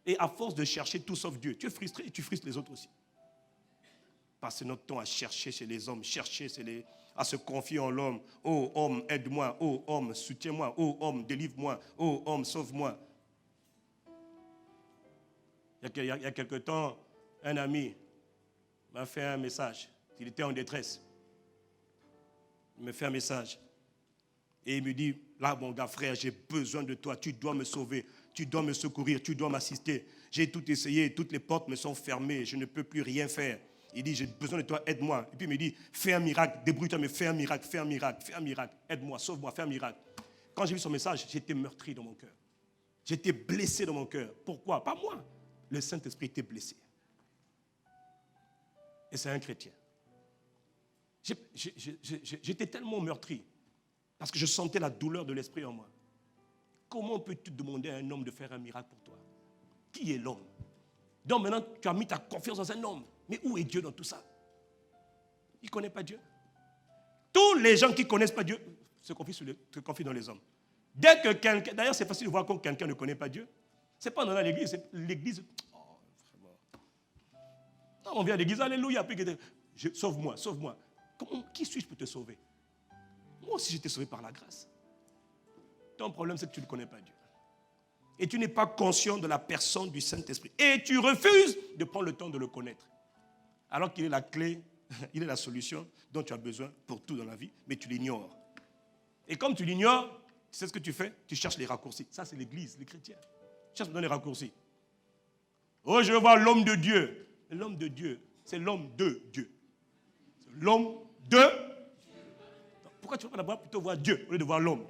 Et à force de chercher tout sauf Dieu, tu es frustré et tu frustres les autres aussi. Passer notre temps à chercher chez les hommes, à se confier en l'homme. Oh homme, aide-moi. Oh homme, soutiens-moi. Oh homme, délivre-moi. Oh homme, sauve-moi. Il y a quelque temps, un ami m'a fait un message. Il était en détresse. Il me fait un message. Et il me dit, là mon gars, frère, j'ai besoin de toi. Tu dois me sauver. Tu dois me secourir. Tu dois m'assister. J'ai tout essayé. Toutes les portes me sont fermées. Je ne peux plus rien faire. Il dit, j'ai besoin de toi, aide-moi. Et puis il me dit, fais un miracle, débrouille-toi, mais fais un miracle, fais un miracle, fais un miracle, aide-moi, sauve-moi, fais un miracle. Quand j'ai vu son message, j'étais meurtri dans mon cœur. J'étais blessé dans mon cœur. Pourquoi? Pas moi. Le Saint-Esprit était blessé. Et c'est un chrétien. J'étais tellement meurtri parce que je sentais la douleur de l'esprit en moi. Comment peux-tu demander à un homme de faire un miracle pour toi? Qui est l'homme? Donc maintenant, tu as mis ta confiance dans un homme. Mais où est Dieu dans tout ça? Il ne connaît pas Dieu. Tous les gens qui ne connaissent pas Dieu se confient dans les hommes. Dès que quelqu'un... D'ailleurs, c'est facile de voir quand quelqu'un ne connaît pas Dieu. Ce n'est pas dans l'église, c'est l'église... Oh, vraiment. Non, on vient à l'église, alléluia. Sauve-moi, sauve-moi. Qui suis-je pour te sauver? Moi aussi, j'étais sauvé par la grâce. Ton problème, c'est que tu ne connais pas Dieu. Et tu n'es pas conscient de la personne du Saint-Esprit. Et tu refuses de prendre le temps de le connaître. Alors qu'il est la clé, il est la solution dont tu as besoin pour tout dans la vie, mais tu l'ignores. Et comme tu l'ignores, tu sais ce que tu fais? Tu cherches les raccourcis. Ça, c'est l'église, les chrétiens. Tu cherches dans les raccourcis. Oh, je veux voir l'homme de Dieu. L'homme de Dieu, c'est l'homme de Dieu. L'homme de... Pourquoi tu ne vas pas d'abord plutôt voir Dieu au lieu de voir l'homme?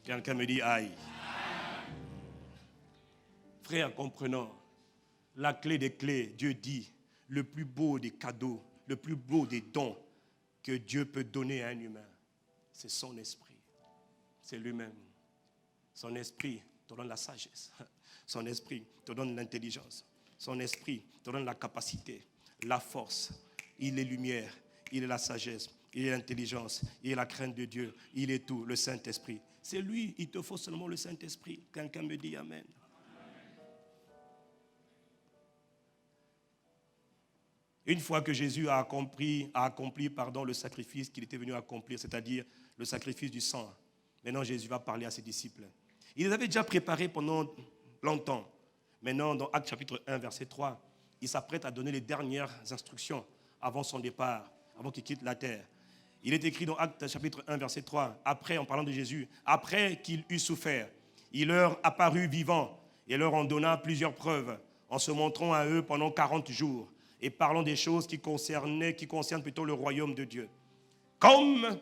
Quelqu'un me dit aïe. Frère, comprenant, la clé des clés, Dieu dit, le plus beau des cadeaux, le plus beau des dons que Dieu peut donner à un humain, c'est son esprit. C'est lui-même. Son esprit te donne la sagesse. Son esprit te donne l'intelligence. Son esprit te donne la capacité, la force. Il est lumière, il est la sagesse, il est l'intelligence, il est la crainte de Dieu, il est tout, le Saint-Esprit. C'est lui, il te faut seulement le Saint-Esprit. Quelqu'un me dit amen. Une fois que Jésus a accompli le sacrifice qu'il était venu accomplir, c'est-à-dire le sacrifice du sang, maintenant Jésus va parler à ses disciples. Il les avait déjà préparés pendant longtemps. Maintenant, dans Actes chapitre 1, verset 3, il s'apprête à donner les dernières instructions avant son départ, avant qu'il quitte la terre. Il est écrit dans Actes chapitre 1, verset 3, après, en parlant de Jésus, après qu'il eut souffert, il leur apparut vivant et leur en donna plusieurs preuves, en se montrant à eux pendant 40 jours et parlant des choses qui concernent plutôt le royaume de Dieu. Comme,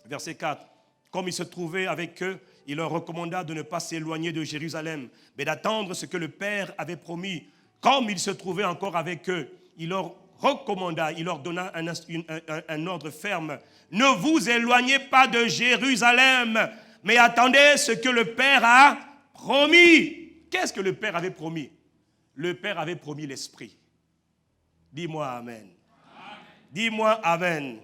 verset 4, comme il se trouvait avec eux, il leur recommanda de ne pas s'éloigner de Jérusalem, mais d'attendre ce que le Père avait promis. Comme il se trouvait encore avec eux, il leur recommanda, il leur donna un ordre ferme. Ne vous éloignez pas de Jérusalem, mais attendez ce que le Père a promis. Qu'est-ce que le Père avait promis? Le Père avait promis l'Esprit. Dis-moi amen. Dis-moi amen. Amen.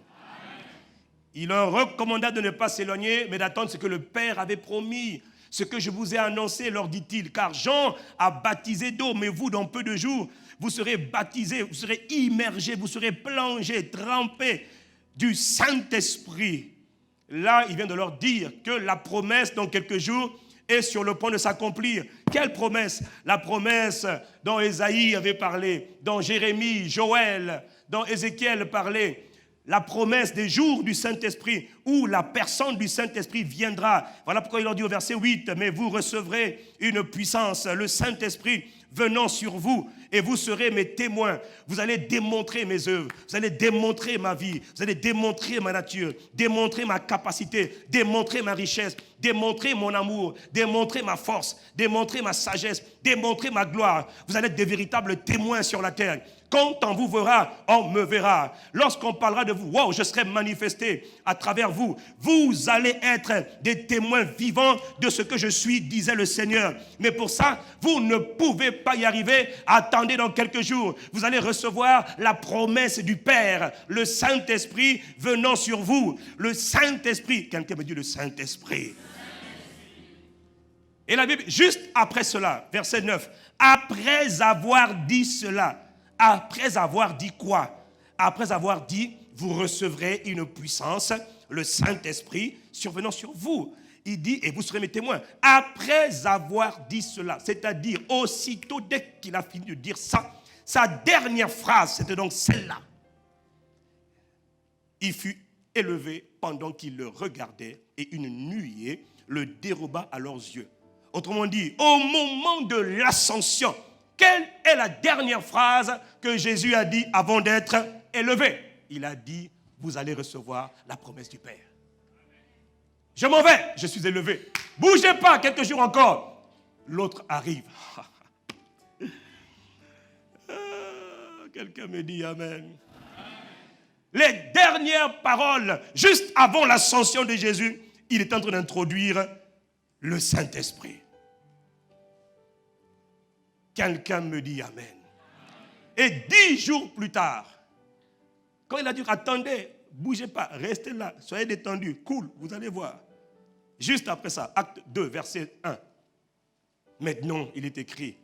Il leur recommanda de ne pas s'éloigner, mais d'attendre ce que le Père avait promis. Ce que je vous ai annoncé, leur dit-il, car Jean a baptisé d'eau, mais vous, dans peu de jours, vous serez baptisés, vous serez immergés, vous serez plongés, trempés du Saint-Esprit. Là, il vient de leur dire que la promesse, dans quelques jours, est sur le point de s'accomplir. Quelle promesse? La promesse dont Ésaïe avait parlé, dont Jérémie, Joël, dont Ézéchiel parlait. La promesse des jours du Saint-Esprit, où la personne du Saint-Esprit viendra. Voilà pourquoi il leur dit au verset 8, mais vous recevrez une puissance, le Saint-Esprit venant sur vous, et vous serez mes témoins. Vous allez démontrer mes œuvres, vous allez démontrer ma vie, vous allez démontrer ma nature, démontrer ma capacité, démontrer ma richesse, démontrer mon amour, démontrer ma force, démontrer ma sagesse, démontrer ma gloire. Vous allez être des véritables témoins sur la terre. Quand on vous verra, on me verra. Lorsqu'on parlera de vous, wow, je serai manifesté à travers vous. Vous allez être des témoins vivants de ce que je suis, disait le Seigneur. Mais pour ça, vous ne pouvez pas y arriver. Attendez dans quelques jours. Vous allez recevoir la promesse du Père, le Saint-Esprit venant sur vous. Le Saint-Esprit. Quelqu'un me dit le Saint-Esprit. Et la Bible, juste après cela, verset 9, après avoir dit cela, après avoir dit quoi? Après avoir dit, vous recevrez une puissance, le Saint-Esprit survenant sur vous. Il dit, et vous serez mes témoins. Après avoir dit cela, c'est-à-dire aussitôt dès qu'il a fini de dire ça, sa dernière phrase, c'était donc celle-là. Il fut élevé pendant qu'il le regardait et une nuée le déroba à leurs yeux. Autrement dit, au moment de l'ascension, quelle est la dernière phrase que Jésus a dit avant d'être élevé? Il a dit, vous allez recevoir la promesse du Père. Je m'en vais, je suis élevé. Bougez pas, quelques jours encore. L'autre arrive. Quelqu'un me dit Amen. Les dernières paroles, juste avant l'ascension de Jésus, il est en train d'introduire le Saint-Esprit. Quelqu'un me dit Amen. Et 10 jours plus tard, quand il a dit attendez, bougez pas, restez là, soyez détendus, cool, vous allez voir. Juste après ça, acte 2, verset 1. Maintenant, il est écrit,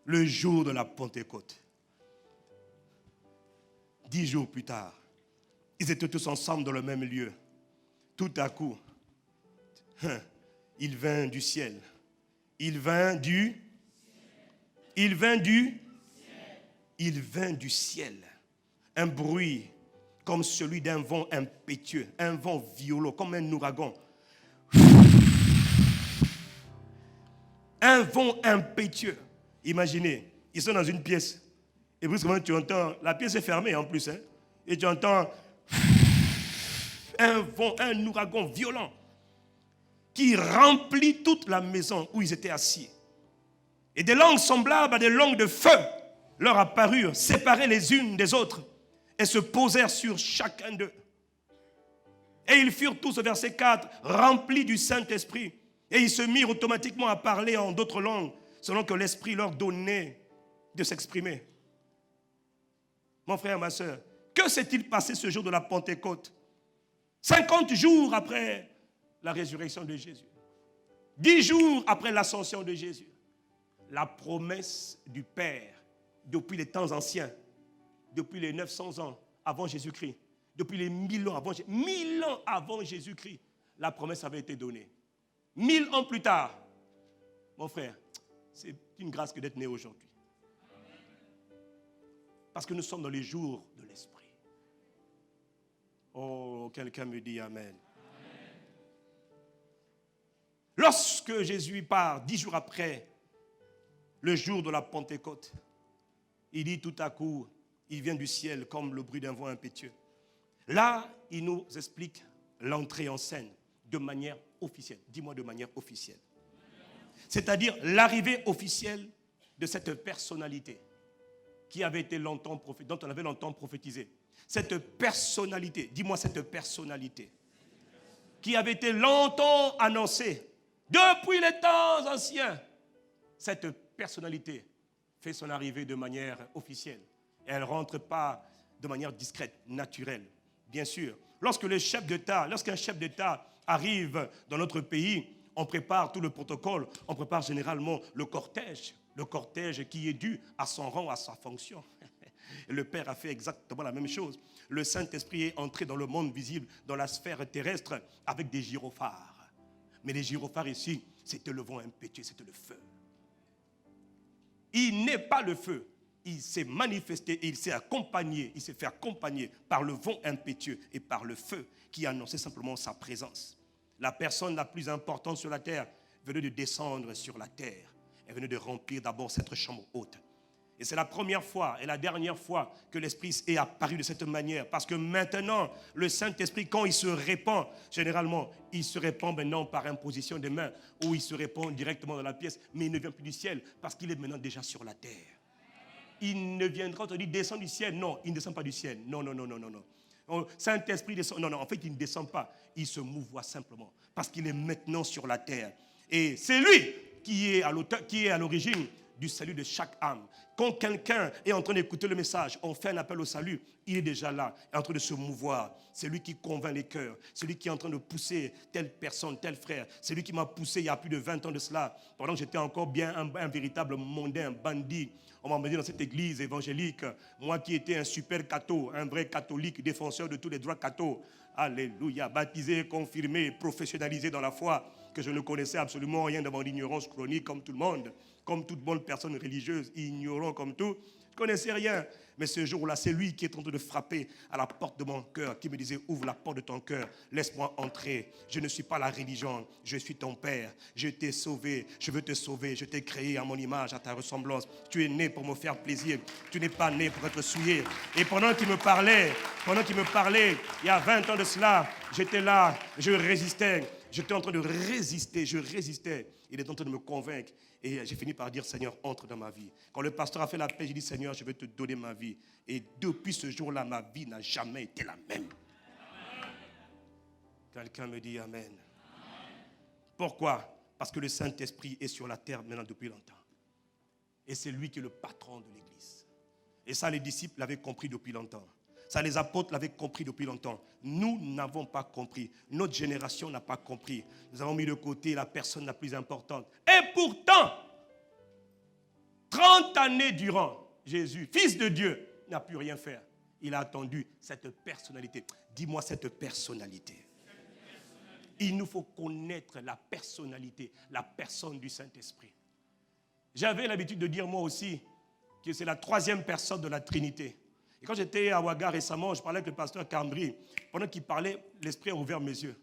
le jour de la Pentecôte. 10 jours plus tard, ils étaient tous ensemble dans le même lieu. Tout à coup, il vint du ciel. Il vint du ciel. Un bruit comme celui d'un vent impétueux, un vent violent, comme un ouragan. Un vent impétueux. Imaginez, ils sont dans une pièce. Et brusquement, tu entends, la pièce est fermée en plus, hein, et tu entends un vent, un ouragan violent qui remplit toute la maison où ils étaient assis. Et des langues semblables à des langues de feu leur apparurent, séparées les unes des autres, et se posèrent sur chacun d'eux. Et ils furent tous, au verset 4, remplis du Saint-Esprit. Et ils se mirent automatiquement à parler en d'autres langues, selon que l'Esprit leur donnait de s'exprimer. Mon frère, ma soeur, que s'est-il passé ce jour de la Pentecôte? 50 jours après la résurrection de Jésus. 10 jours après l'ascension de Jésus. La promesse du Père, depuis les temps anciens, depuis les 900 ans avant Jésus-Christ, depuis les 1000 ans avant Jésus-Christ, la promesse avait été donnée. 1000 ans plus tard, mon frère, c'est une grâce que d'être né aujourd'hui. Parce que nous sommes dans les jours de l'Esprit. Oh, quelqu'un me dit Amen. Lorsque Jésus part, 10 jours après, le jour de la Pentecôte, il dit tout à coup, il vient du ciel comme le bruit d'un vent impétueux. Là, il nous explique l'entrée en scène de manière officielle. Dis-moi de manière officielle. C'est-à-dire l'arrivée officielle de cette personnalité qui avait été longtemps dont on avait longtemps prophétisé. Cette personnalité, dis-moi cette personnalité, qui avait été longtemps annoncée depuis les temps anciens. Cette personnalité fait son arrivée de manière officielle. Elle ne rentre pas de manière discrète, naturelle. Bien sûr, lorsqu'un chef d'État arrive dans notre pays, on prépare tout le protocole, on prépare généralement le cortège qui est dû à son rang, à sa fonction. Et le Père a fait exactement la même chose. Le Saint-Esprit est entré dans le monde visible, dans la sphère terrestre, avec des gyrophares. Mais les gyrophares ici, c'était le vent impétueux, c'était le feu. Il n'est pas le feu. Il s'est manifesté et il s'est fait accompagner par le vent impétueux et par le feu qui annonçait simplement sa présence. La personne la plus importante sur la terre venait de descendre sur la terre. Elle venait de remplir d'abord cette chambre haute. Et c'est la première fois et la dernière fois que l'Esprit est apparu de cette manière. Parce que maintenant, le Saint-Esprit, quand il se répand, généralement, il se répand maintenant par imposition des mains ou il se répand directement dans la pièce. Mais il ne vient plus du ciel parce qu'il est maintenant déjà sur la terre. Il ne viendra, on te dit, descend du ciel. Non, il ne descend pas du ciel. Non, non, non, non, non, non. Saint-Esprit descend. Non, non, en fait, il ne descend pas. Il se mouvoie simplement. Parce qu'il est maintenant sur la terre. Et c'est lui qui est à l'origine du salut de chaque âme. Quand quelqu'un est en train d'écouter le message, on fait un appel au salut, il est déjà là, en train de se mouvoir. C'est lui qui convainc les cœurs. C'est lui qui est en train de pousser telle personne, tel frère. C'est lui qui m'a poussé il y a plus de 20 ans de cela, pendant que j'étais encore bien un véritable mondain, un bandit. On m'a emmené dans cette église évangélique. Moi qui étais un super catho, un vrai catholique, défenseur de tous les droits catho. Alléluia, baptisé, confirmé, professionnalisé dans la foi, que je ne connaissais absolument rien devant l'ignorance chronique comme tout le monde. Comme toute bonne personne religieuse, ignorant comme tout, je ne connaissais rien. Mais ce jour-là, c'est lui qui est en train de frapper à la porte de mon cœur, qui me disait, ouvre la porte de ton cœur, laisse-moi entrer. Je ne suis pas la religion, je suis ton Père. Je t'ai sauvé, je veux te sauver, je t'ai créé à mon image, à ta ressemblance. Tu es né pour me faire plaisir, tu n'es pas né pour être souillé. Et pendant qu'il me parlait, il y a 20 ans de cela, j'étais là, je résistais. J'étais en train de résister, je résistais. Il est en train de me convaincre. Et j'ai fini par dire, Seigneur, entre dans ma vie. Quand le pasteur a fait l'appel, j'ai dit, Seigneur, je vais te donner ma vie. Et depuis ce jour-là, ma vie n'a jamais été la même. Amen. Quelqu'un me dit Amen. Amen. Pourquoi? Parce que le Saint-Esprit est sur la terre maintenant depuis longtemps. Et c'est lui qui est le patron de l'Église. Et ça, les disciples l'avaient compris depuis longtemps. Ça, les apôtres l'avaient compris depuis longtemps. Nous n'avons pas compris. Notre génération n'a pas compris. Nous avons mis de côté la personne la plus importante. Et pourtant, 30 années durant, Jésus, Fils de Dieu, n'a pu rien faire. Il a attendu cette personnalité. Dis-moi cette personnalité. Il nous faut connaître la personnalité, la personne du Saint-Esprit. J'avais l'habitude de dire moi aussi que c'est la troisième personne de la Trinité. Et quand j'étais à Ouaga récemment, je parlais avec le pasteur Cambry. Pendant qu'il parlait, l'Esprit a ouvert mes yeux.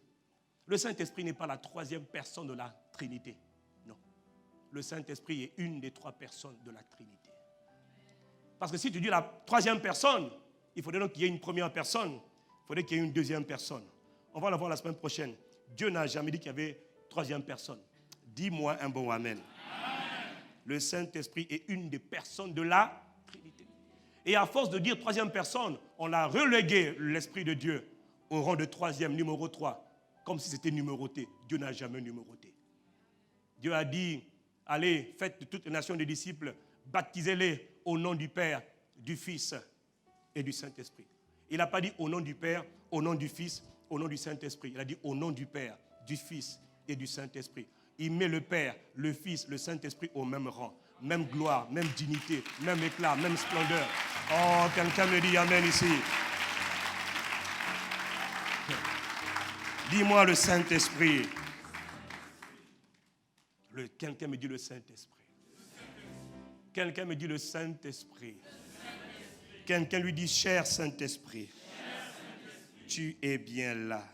Le Saint-Esprit n'est pas la troisième personne de la Trinité. Non. Le Saint-Esprit est une des trois personnes de la Trinité. Parce que si tu dis la troisième personne, il faudrait donc qu'il y ait une première personne. Il faudrait qu'il y ait une deuxième personne. On va la voir la semaine prochaine. Dieu n'a jamais dit qu'il y avait une troisième personne. Dis-moi un bon amen. Amen. Le Saint-Esprit est une des personnes de la Trinité. Et à force de dire troisième personne, on a relégué l'Esprit de Dieu au rang de troisième, numéro 3, comme si c'était numéroté. Dieu n'a jamais numéroté. Dieu a dit, allez, faites de toutes les nations des disciples, baptisez-les au nom du Père, du Fils et du Saint-Esprit. Il n'a pas dit au nom du Père, au nom du Fils, au nom du Saint-Esprit. Il a dit au nom du Père, du Fils et du Saint-Esprit. Il met le Père, le Fils, le Saint-Esprit au même rang. Même gloire, même dignité, même éclat, même splendeur. Oh, quelqu'un me dit Amen ici. Dis-moi le Saint-Esprit. Quelqu'un me dit le Saint-Esprit. Quelqu'un me dit le Saint-Esprit. Quelqu'un lui dit, cher Saint-Esprit, tu es bien là.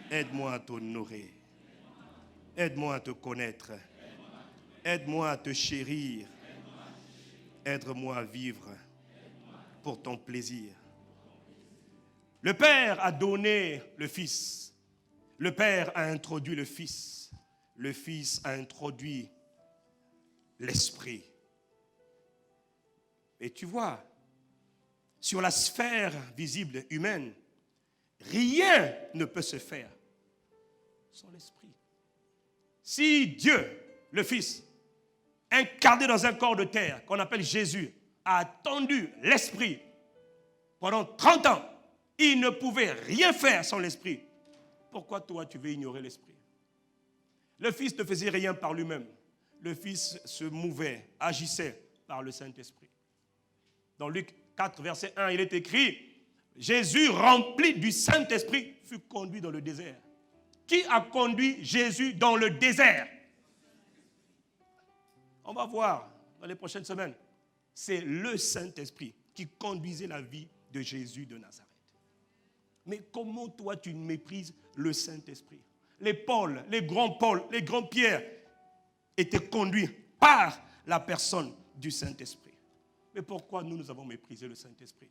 Aide-moi à t'honorer. Aide-moi à te connaître. Aide-moi à te chérir. Aide-moi à vivre pour ton plaisir. Le Père a donné le Fils. Le Père a introduit le Fils. Le Fils a introduit l'Esprit. Et tu vois, sur la sphère visible humaine, rien ne peut se faire sans l'Esprit. Si Dieu, le Fils, incarné dans un corps de terre, qu'on appelle Jésus, a attendu l'Esprit pendant 30 ans, il ne pouvait rien faire sans l'Esprit. Pourquoi toi, tu veux ignorer l'Esprit? Le Fils ne faisait rien par lui-même. Le Fils se mouvait, agissait par le Saint-Esprit. Dans Luc 4, verset 1, il est écrit, Jésus, rempli du Saint-Esprit, fut conduit dans le désert. Qui a conduit Jésus dans le désert? On va voir dans les prochaines semaines. C'est le Saint-Esprit qui conduisait la vie de Jésus de Nazareth. Mais comment toi tu méprises le Saint-Esprit? Les Paul, les grands Pierre étaient conduits par la personne du Saint-Esprit. Mais pourquoi nous avons méprisé le Saint-Esprit?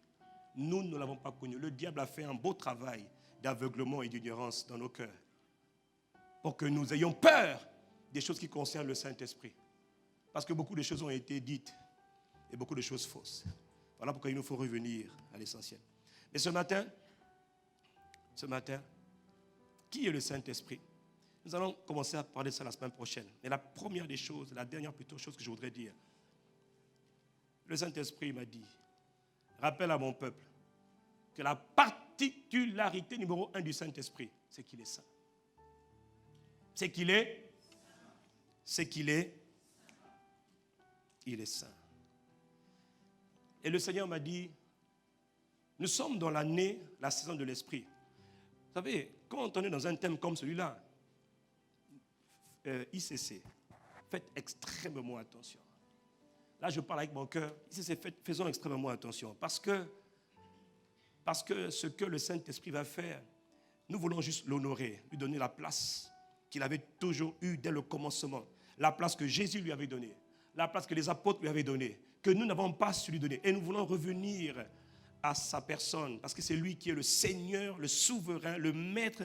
Nous ne l'avons pas connu. Le diable a fait un beau travail d'aveuglement et d'ignorance dans nos cœurs pour que nous ayons peur des choses qui concernent le Saint-Esprit. Parce que beaucoup de choses ont été dites et beaucoup de choses fausses. Voilà pourquoi il nous faut revenir à l'essentiel. Mais ce matin, qui est le Saint-Esprit? Nous allons commencer à parler de ça la semaine prochaine. Mais la première des choses, la dernière plutôt chose que je voudrais dire, le Saint-Esprit m'a dit, rappelle à mon peuple que la particularité numéro 1 du Saint-Esprit, c'est qu'il est saint. C'est qu'il est saint. Et le Seigneur m'a dit, nous sommes dans l'année, la saison de l'Esprit. Vous savez, quand on est dans un thème comme celui-là, ICC, faites extrêmement attention. Là, je parle avec mon cœur. ICC, faisons extrêmement attention. Parce que ce que le Saint-Esprit va faire, nous voulons juste l'honorer, lui donner la place qu'il avait toujours eue dès le commencement. La place que Jésus lui avait donnée. La place que les apôtres lui avaient donnée. Que nous n'avons pas su lui donner. Et nous voulons revenir à sa personne. Parce que c'est lui qui est le Seigneur, le souverain, le maître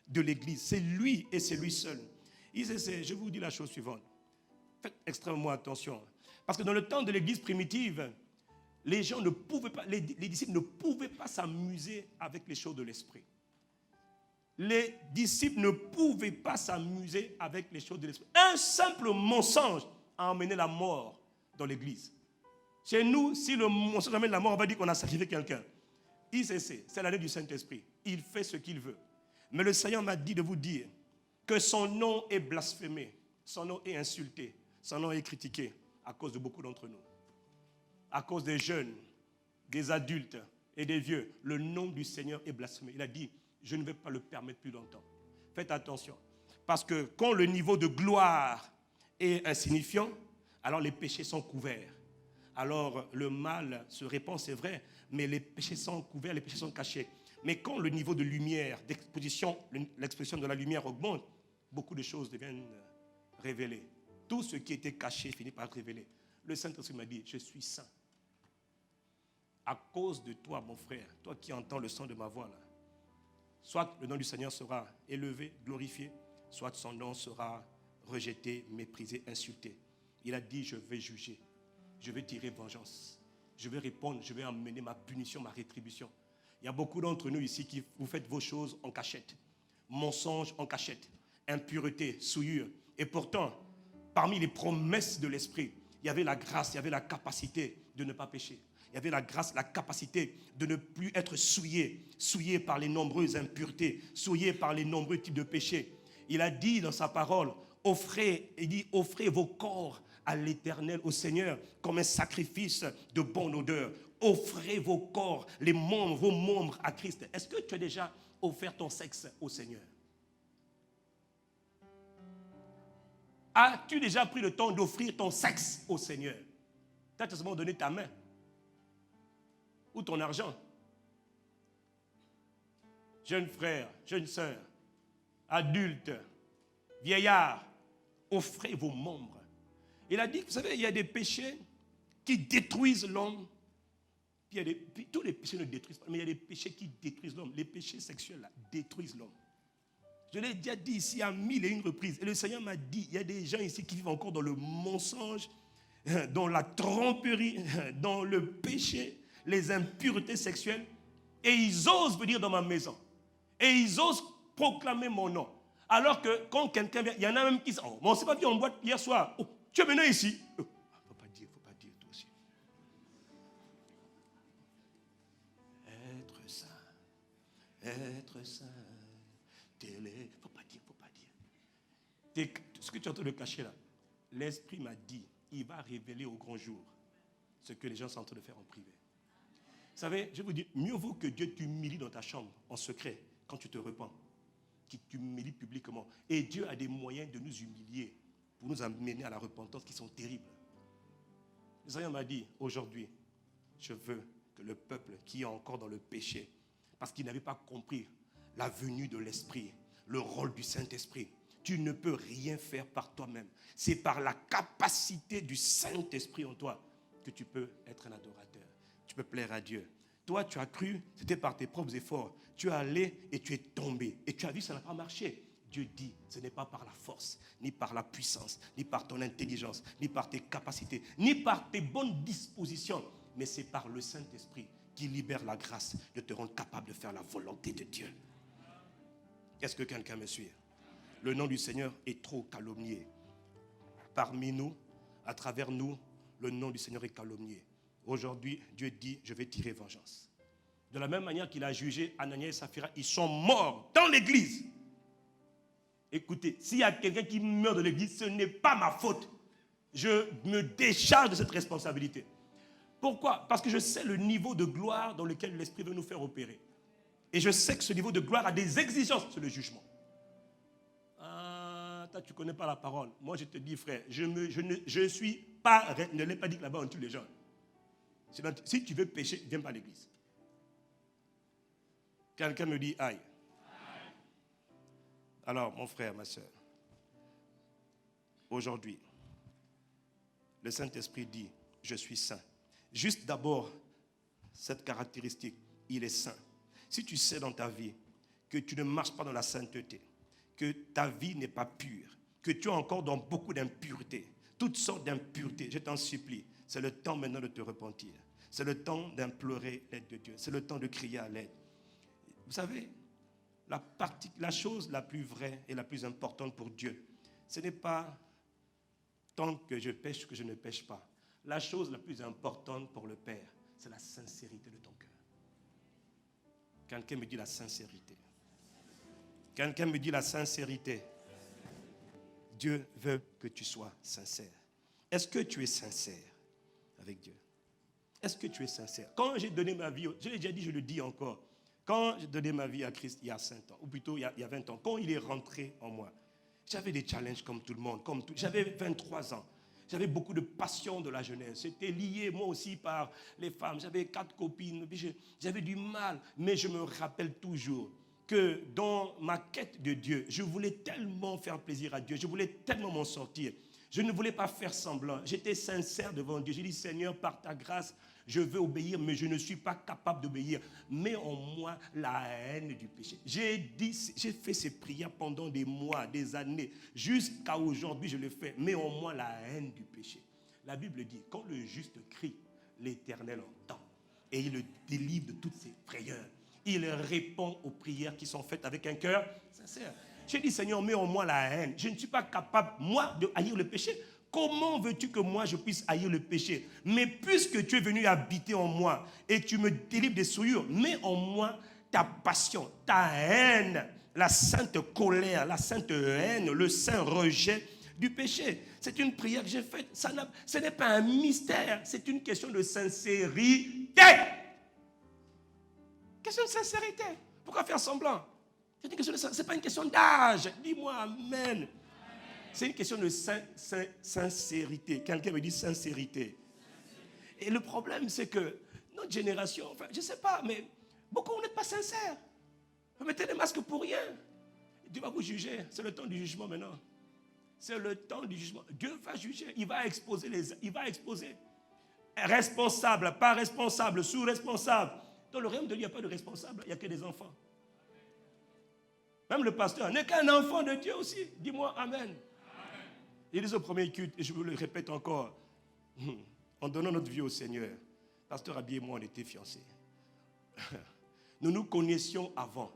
de l'Église. C'est lui et c'est lui seul. Je vous dis la chose suivante. Faites extrêmement attention. Parce que dans le temps de l'Église primitive, les gens ne pouvaient pas, les disciples ne pouvaient pas s'amuser avec les choses de l'esprit. Les disciples ne pouvaient pas s'amuser avec les choses de l'esprit. Un simple mensonge a emmené la mort dans l'Église. Chez nous, si le mensonge amène la mort, on va dire qu'on a sacrifié quelqu'un. ICC, c'est l'année du Saint-Esprit. Il fait ce qu'il veut. Mais le Seigneur m'a dit de vous dire que son nom est blasphémé, son nom est insulté, son nom est critiqué à cause de beaucoup d'entre nous. À cause des jeunes, des adultes et des vieux, le nom du Seigneur est blasphémé. Il a dit, je ne vais pas le permettre plus longtemps. Faites attention. Parce que quand le niveau de gloire est insignifiant, alors les péchés sont couverts. Alors le mal se répand, c'est vrai, mais les péchés sont couverts, les péchés sont cachés. Mais quand le niveau de lumière, d'exposition, l'exposition de la lumière augmente, beaucoup de choses deviennent révélées. Tout ce qui était caché finit par être révélé. Le Saint-Esprit m'a dit, je suis saint. À cause de toi, mon frère, toi qui entends le son de ma voix, là, soit le nom du Seigneur sera élevé, glorifié, soit son nom sera rejeté, méprisé, insulté. Il a dit, je vais juger, je vais tirer vengeance, je vais répondre, je vais emmener ma punition, ma rétribution. Il y a beaucoup d'entre nous ici qui vous faites vos choses en cachette, mensonges en cachette, impureté, souillure. Et pourtant, parmi les promesses de l'Esprit, il y avait la grâce, il y avait la capacité de ne pas pécher. Il y avait la grâce, la capacité de ne plus être souillé par les nombreuses impuretés, souillé par les nombreux types de péchés. Il a dit dans sa parole, offrez vos corps à l'Éternel, au Seigneur, comme un sacrifice de bonne odeur. Offrez vos corps, vos membres à Christ. Est-ce que tu as déjà offert ton sexe au Seigneur? As-tu déjà pris le temps d'offrir ton sexe au Seigneur? Tu as seulement donné ta main ou ton argent. Jeunes frères, jeunes sœurs, adultes, vieillards, offrez vos membres. Il a dit, vous savez, il y a des péchés qui détruisent l'homme. Puis tous les péchés ne détruisent pas, mais il y a des péchés qui détruisent l'homme. Les péchés sexuels là, détruisent l'homme. Je l'ai déjà dit ici à 1001 reprises. Et le Seigneur m'a dit, il y a des gens ici qui vivent encore dans le mensonge, dans la tromperie, dans le péché, les impuretés sexuelles. Et ils osent venir dans ma maison. Et ils osent proclamer mon nom. Alors que quand quelqu'un vient, il y en a même qui disent, oh, on ne s'est pas vu en boîte hier soir. Oh, tu es venu ici. Il ne faut pas dire toi aussi. Être saint, télé. Faut pas dire. Ce que tu es en train de cacher là, l'Esprit m'a dit, il va révéler au grand jour ce que les gens sont en train de faire en privé. Vous savez, je vous dis, mieux vaut que Dieu t'humilie dans ta chambre, en secret, quand tu te repens, qu'il t'humilie publiquement. Et Dieu a des moyens de nous humilier pour nous amener à la repentance qui sont terribles. Le Seigneur m'a dit, aujourd'hui, je veux que le peuple qui est encore dans le péché, parce qu'il n'avait pas compris la venue de l'Esprit, le rôle du Saint-Esprit, tu ne peux rien faire par toi-même. C'est par la capacité du Saint-Esprit en toi que tu peux être un adorateur. Tu peux plaire à Dieu. Toi, tu as cru, c'était par tes propres efforts. Tu es allé et tu es tombé. Et tu as vu, ça n'a pas marché. Dieu dit, ce n'est pas par la force, ni par la puissance, ni par ton intelligence, ni par tes capacités, ni par tes bonnes dispositions, mais c'est par le Saint-Esprit qui libère la grâce de te rendre capable de faire la volonté de Dieu. Est-ce que quelqu'un me suit? Le nom du Seigneur est trop calomnié. Parmi nous, à travers nous, le nom du Seigneur est calomnié. Aujourd'hui, Dieu dit, je vais tirer vengeance. De la même manière qu'il a jugé Ananias et Saphira, ils sont morts dans l'église. Écoutez, s'il y a quelqu'un qui meurt dans l'église, ce n'est pas ma faute. Je me décharge de cette responsabilité. Pourquoi? Parce que je sais le niveau de gloire dans lequel l'Esprit veut nous faire opérer. Et je sais que ce niveau de gloire a des exigences sur le jugement. Ah, toi, tu ne connais pas la parole. Moi, je te dis, frère, je ne suis pas, ne l'ai pas dit que là-bas on tue les gens. Si tu veux pécher, viens pas à l'église. Quelqu'un me dit, aïe. Alors, mon frère, ma soeur, aujourd'hui, le Saint-Esprit dit, je suis saint. Juste d'abord, cette caractéristique, il est saint. Si tu sais dans ta vie que tu ne marches pas dans la sainteté, que ta vie n'est pas pure, que tu es encore dans beaucoup d'impuretés, toutes sortes d'impuretés, je t'en supplie, c'est le temps maintenant de te repentir. C'est le temps d'implorer l'aide de Dieu. C'est le temps de crier à l'aide. Vous savez, la chose la plus vraie et la plus importante pour Dieu, ce n'est pas tant que je pêche que je ne pêche pas. La chose la plus importante pour le Père, c'est la sincérité de ton cœur. Quelqu'un me dit la sincérité. Quelqu'un me dit la sincérité. Dieu veut que tu sois sincère. Est-ce que tu es sincère avec Dieu? Est-ce que tu es sincère? Quand j'ai donné ma vie, je l'ai déjà dit, je le dis encore. Quand j'ai donné ma vie à Christ il y a 5 ans, ou plutôt il y a 20 ans, quand il est rentré en moi, j'avais des challenges comme tout le monde. J'avais 23 ans. J'avais beaucoup de passion de la jeunesse. J'étais lié, moi aussi, par les femmes. J'avais 4 copines. J'avais du mal. Mais je me rappelle toujours que dans ma quête de Dieu, je voulais tellement faire plaisir à Dieu. Je voulais tellement m'en sortir. Je ne voulais pas faire semblant. J'étais sincère devant Dieu. J'ai dit, Seigneur, par ta grâce, je veux obéir, mais je ne suis pas capable d'obéir. Mets en moi la haine du péché. J'ai fait ces prières pendant des mois, des années. Jusqu'à aujourd'hui, je le fais. Mets en moi la haine du péché. La Bible dit, quand le juste crie, l'Éternel entend. Et il le délivre de toutes ses frayeurs. Il répond aux prières qui sont faites avec un cœur sincère. J'ai dit, Seigneur, mets en moi la haine. Je ne suis pas capable, moi, de haïr le péché. Comment veux-tu que moi je puisse haïr le péché? Mais puisque tu es venu habiter en moi et tu me délivres des souillures, mets en moi ta passion, ta haine, la sainte colère, la sainte haine, le saint rejet du péché. C'est une prière que j'ai faite. Ce n'est pas un mystère, c'est une question de sincérité. Question de sincérité. Pourquoi faire semblant? Ce n'est pas une question d'âge. Dis-moi amen. C'est une question de sincérité. Quelqu'un me dit sincérité. Et le problème, c'est que notre génération, enfin, je ne sais pas, mais beaucoup, on n'est pas sincères. Vous mettez des masques pour rien. Dieu va vous juger. C'est le temps du jugement maintenant. C'est le temps du jugement. Dieu va juger. Il va exposer il va exposer. Responsable, pas responsable, sous-responsable. Dans le royaume de Dieu, il n'y a pas de responsable. Il n'y a que des enfants. Même le pasteur n'est qu'un enfant de Dieu aussi. Dis-moi amen. Il dit au premier culte, et je vous le répète encore, en donnant notre vie au Seigneur, pasteur Abi et moi, on était fiancés. Nous nous connaissions avant.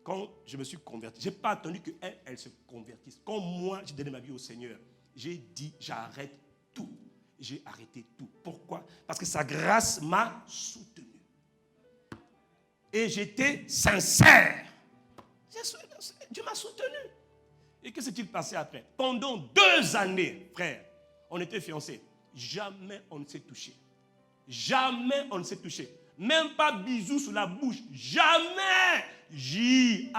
Quand je me suis converti, je n'ai pas attendu qu'elle se convertisse. Quand moi, j'ai donné ma vie au Seigneur, j'ai dit, j'arrête tout. J'ai arrêté tout. Pourquoi? Parce que sa grâce m'a soutenu. Et j'étais sincère. Dieu m'a soutenu. Et que s'est-il passé après? Pendant 2 années, frère, on était fiancés. Jamais on ne s'est touché. Jamais on ne s'est touché. Même pas bisous sur la bouche. Jamais. J-A-M-A-I-S.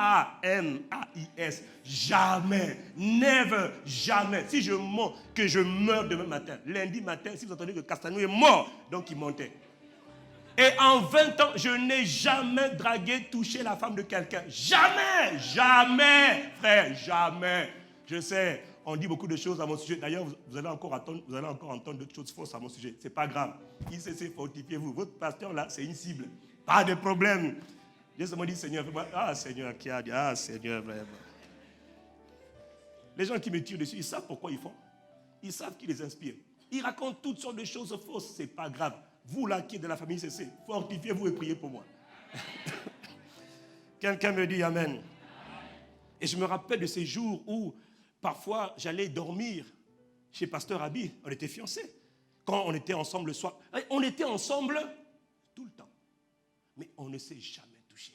Jamais. Never. Jamais. Si je mens, que je meurs demain matin. Lundi matin, si vous entendez que Castanou est mort, donc il montait. Et en 20 ans, je n'ai jamais dragué, touché la femme de quelqu'un. Jamais, jamais, frère, jamais. Je sais, on dit beaucoup de choses à mon sujet. D'ailleurs, vous allez encore entendre d'autres choses fausses à mon sujet. Ce n'est pas grave. ICC, fortifiez-vous. Votre pasteur, là, c'est une cible. Pas de problème. J'ai seulement dit, Seigneur, ah, Seigneur, qui a dit, ah, Seigneur, vraiment. Les gens qui me tirent dessus, ils savent pourquoi ils font. Ils savent qui les inspire. Ils racontent toutes sortes de choses fausses. Ce n'est pas grave. Vous là qui êtes de la famille CC, fortifiez-vous et priez pour moi. Quelqu'un me dit Amen. Et je me rappelle de ces jours où parfois j'allais dormir chez Pasteur Abi. On était fiancés. Quand on était ensemble le soir. On était ensemble tout le temps. Mais on ne s'est jamais touché.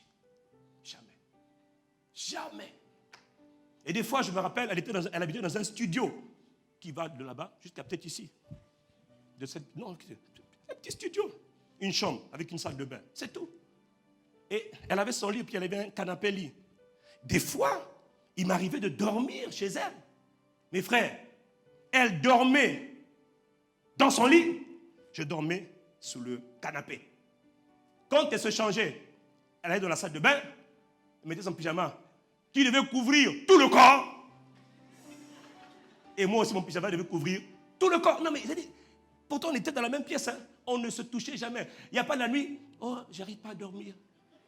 Jamais. Jamais. Et des fois, je me rappelle, elle habitait dans un studio qui va de là-bas jusqu'à peut-être ici. Un petit studio. Une chambre avec une salle de bain. C'est tout. Et elle avait son lit, puis elle avait un canapé-lit. Des fois, il m'arrivait de dormir chez elle. Mes frères, elle dormait dans son lit. Je dormais sous le canapé. Quand elle se changeait, elle allait dans la salle de bain, elle mettait son pyjama, qui devait couvrir tout le corps. Et moi aussi, mon pyjama devait couvrir tout le corps. Non, mais pourtant, on était dans la même pièce. Hein. On ne se touchait jamais. Il n'y a pas de la nuit. Oh, j'arrive pas à dormir.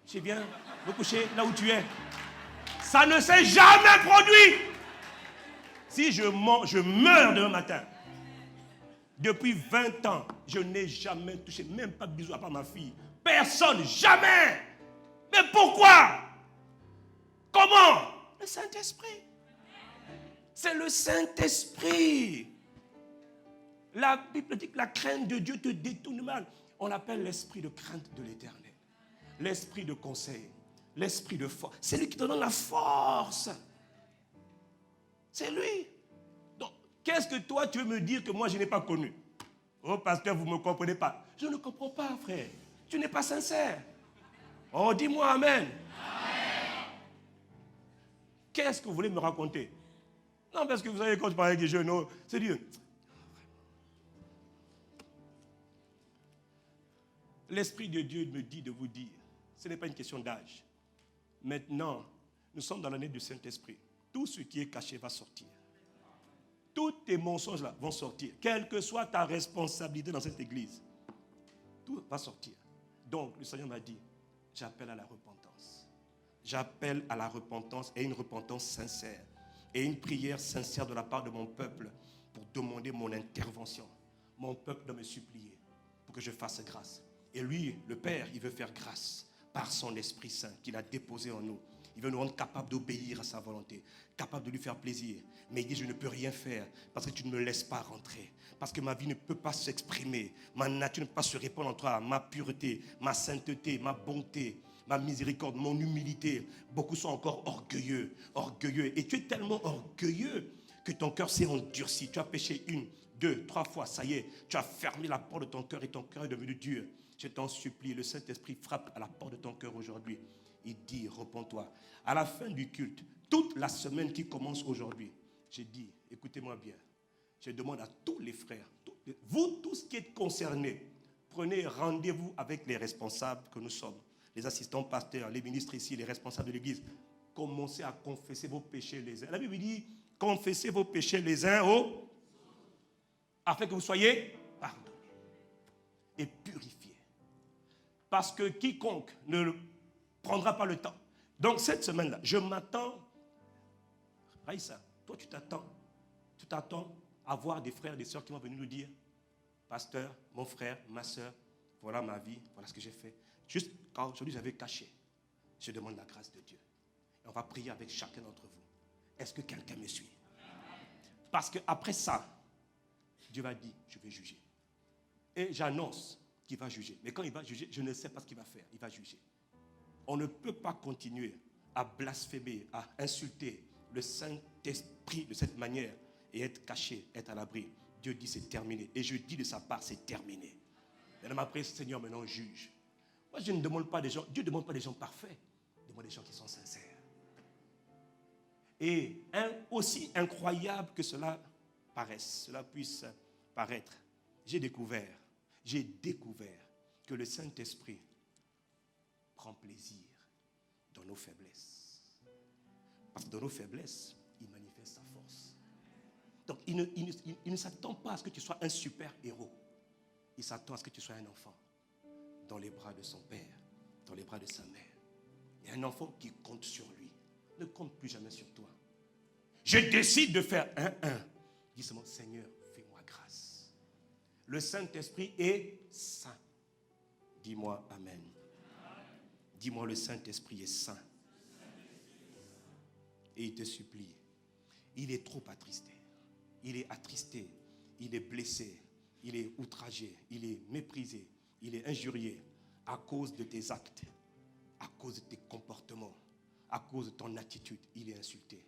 Je viens me coucher là où tu es. Ça ne s'est jamais produit. Si je meurs demain matin. Depuis 20 ans, je n'ai jamais touché, même pas de bisou à part ma fille. Personne, jamais. Mais pourquoi? Comment? Le Saint-Esprit. C'est le Saint-Esprit. La Bible dit que la crainte de Dieu te détourne mal. On l'appelle l'esprit de crainte de l'Éternel. L'esprit de conseil. L'esprit de force. C'est lui qui te donne la force. C'est lui. Donc, qu'est-ce que toi tu veux me dire que moi je n'ai pas connu? Oh pasteur, vous ne me comprenez pas. Je ne comprends pas, frère. Tu n'es pas sincère. Oh, dis-moi amen. Qu'est-ce que vous voulez me raconter? Non, parce que vous savez, quand je parle avec les jeunes, oh, c'est Dieu. L'Esprit de Dieu me dit de vous dire, ce n'est pas une question d'âge. Maintenant, nous sommes dans l'année du Saint-Esprit. Tout ce qui est caché va sortir. Tous tes mensonges là vont sortir. Quelle que soit ta responsabilité dans cette église, tout va sortir. Donc, le Seigneur m'a dit, j'appelle à la repentance. J'appelle à la repentance et une repentance sincère. Et une prière sincère de la part de mon peuple pour demander mon intervention. Mon peuple doit me supplier pour que je fasse grâce. Et lui, le Père, il veut faire grâce par son Esprit Saint qu'il a déposé en nous. Il veut nous rendre capables d'obéir à sa volonté, capables de lui faire plaisir. Mais il dit, je ne peux rien faire parce que tu ne me laisses pas rentrer. Parce que ma vie ne peut pas s'exprimer. Ma nature ne peut pas se répandre en toi. Ma pureté, ma sainteté, ma bonté, ma miséricorde, mon humilité. Beaucoup sont encore orgueilleux, orgueilleux. Et tu es tellement orgueilleux que ton cœur s'est endurci. Tu as péché 1, 2, 3 fois, ça y est. Tu as fermé la porte de ton cœur et ton cœur est devenu dur. Je t'en supplie, le Saint-Esprit frappe à la porte de ton cœur aujourd'hui. Il dit, repens-toi. À la fin du culte, toute la semaine qui commence aujourd'hui, j'ai dit, écoutez-moi bien, je demande à tous les frères, vous tous qui êtes concernés, prenez rendez-vous avec les responsables que nous sommes, les assistants pasteurs, les ministres ici, les responsables de l'église. Commencez à confesser vos péchés les uns. La Bible dit, confessez vos péchés les uns aux afin que vous soyez pardonnés et purifiés. Parce que quiconque ne prendra pas le temps. Donc cette semaine-là, je m'attends, Raïssa, toi tu t'attends à voir des frères et des sœurs qui vont venir nous dire, pasteur, mon frère, ma sœur, voilà ma vie, voilà ce que j'ai fait. Juste quand aujourd'hui j'avais caché, je demande la grâce de Dieu. Et on va prier avec chacun d'entre vous. Est-ce que quelqu'un me suit? Parce qu'après ça, Dieu va dire, je vais juger. Et j'annonce qu'il va juger. Mais quand il va juger, je ne sais pas ce qu'il va faire. Il va juger. On ne peut pas continuer à blasphémer, à insulter le Saint-Esprit de cette manière et être caché, être à l'abri. Dieu dit c'est terminé. Et je dis de sa part c'est terminé. Maintenant après, Seigneur, maintenant juge. Moi je ne demande pas des gens, Dieu ne demande pas des gens parfaits. Il demande des gens qui sont sincères. Et aussi incroyable que cela paraisse, cela puisse paraître, j'ai découvert que le Saint-Esprit prend plaisir dans nos faiblesses. Parce que dans nos faiblesses, il manifeste sa force. Donc il ne s'attend pas à ce que tu sois un super héros. Il s'attend à ce que tu sois un enfant dans les bras de son père, dans les bras de sa mère. Et un enfant qui compte sur lui ne compte plus jamais sur toi. Je décide de faire 1-1. Dis seulement, Seigneur, fais-moi grâce. Le Saint-Esprit est saint. Dis-moi Amen. Dis-moi, le Saint-Esprit est saint. Et il te supplie. Il est trop attristé. Il est attristé. Il est blessé. Il est outragé. Il est méprisé. Il est injurié à cause de tes actes, à cause de tes comportements, à cause de ton attitude. Il est insulté.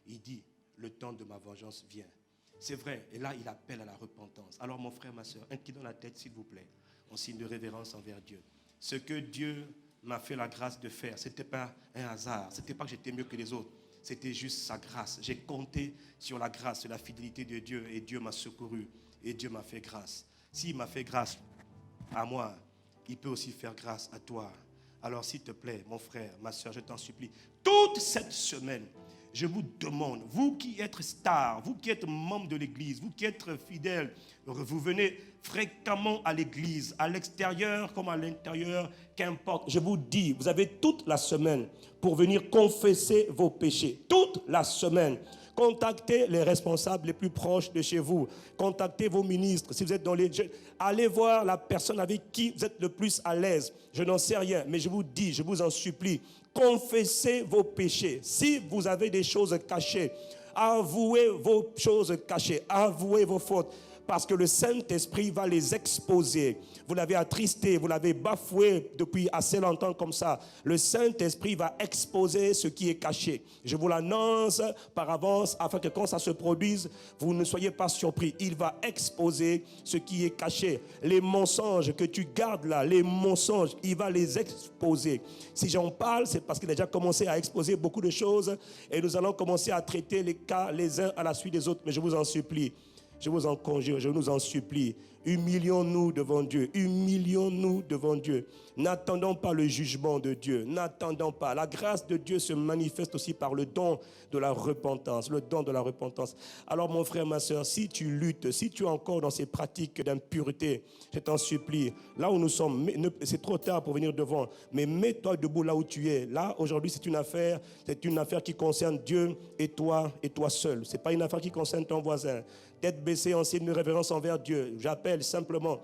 Il dit, le temps de ma vengeance vient. C'est vrai. Et là, il appelle à la repentance. Alors, mon frère, ma soeur, inclinons la tête, s'il vous plaît, en signe de révérence envers Dieu. Ce que Dieu m'a fait la grâce de faire, ce n'était pas un hasard. Ce n'était pas que j'étais mieux que les autres. C'était juste sa grâce. J'ai compté sur la grâce, sur la fidélité de Dieu. Et Dieu m'a secouru. Et Dieu m'a fait grâce. S'il m'a fait grâce à moi, il peut aussi faire grâce à toi. Alors, s'il te plaît, mon frère, ma soeur, je t'en supplie, toute cette semaine, je vous demande, vous qui êtes stars, vous qui êtes membres de l'église, vous qui êtes fidèles, vous venez fréquemment à l'église, à l'extérieur comme à l'intérieur, qu'importe. Je vous dis, vous avez toute la semaine pour venir confesser vos péchés. Toute la semaine. Contactez les responsables les plus proches de chez vous. Contactez vos ministres. Si vous êtes dans les... Allez voir la personne avec qui vous êtes le plus à l'aise. Je n'en sais rien, mais je vous dis, je vous en supplie, confessez vos péchés. Si vous avez des choses cachées, avouez vos choses cachées. Avouez vos fautes. Parce que le Saint-Esprit va les exposer. Vous l'avez attristé, vous l'avez bafoué depuis assez longtemps comme ça. Le Saint-Esprit va exposer ce qui est caché. Je vous l'annonce par avance afin que quand ça se produise, vous ne soyez pas surpris. Il va exposer ce qui est caché. Les mensonges que tu gardes là, les mensonges, il va les exposer. Si j'en parle, c'est parce qu'il a déjà commencé à exposer beaucoup de choses et nous allons commencer à traiter les cas les uns à la suite des autres. Mais je vous en supplie. Je vous en conjure, je nous en supplie, humilions-nous devant Dieu, humilions-nous devant Dieu. N'attendons pas le jugement de Dieu, n'attendons pas. La grâce de Dieu se manifeste aussi par le don de la repentance, le don de la repentance. Alors mon frère, ma soeur, si tu luttes, si tu es encore dans ces pratiques d'impureté, je t'en supplie, là où nous sommes, c'est trop tard pour venir devant, mais mets-toi debout là où tu es. Là, aujourd'hui, c'est une affaire qui concerne Dieu et toi seul. Ce n'est pas une affaire qui concerne ton voisin. Tête baissée en signe de révérence envers Dieu. J'appelle simplement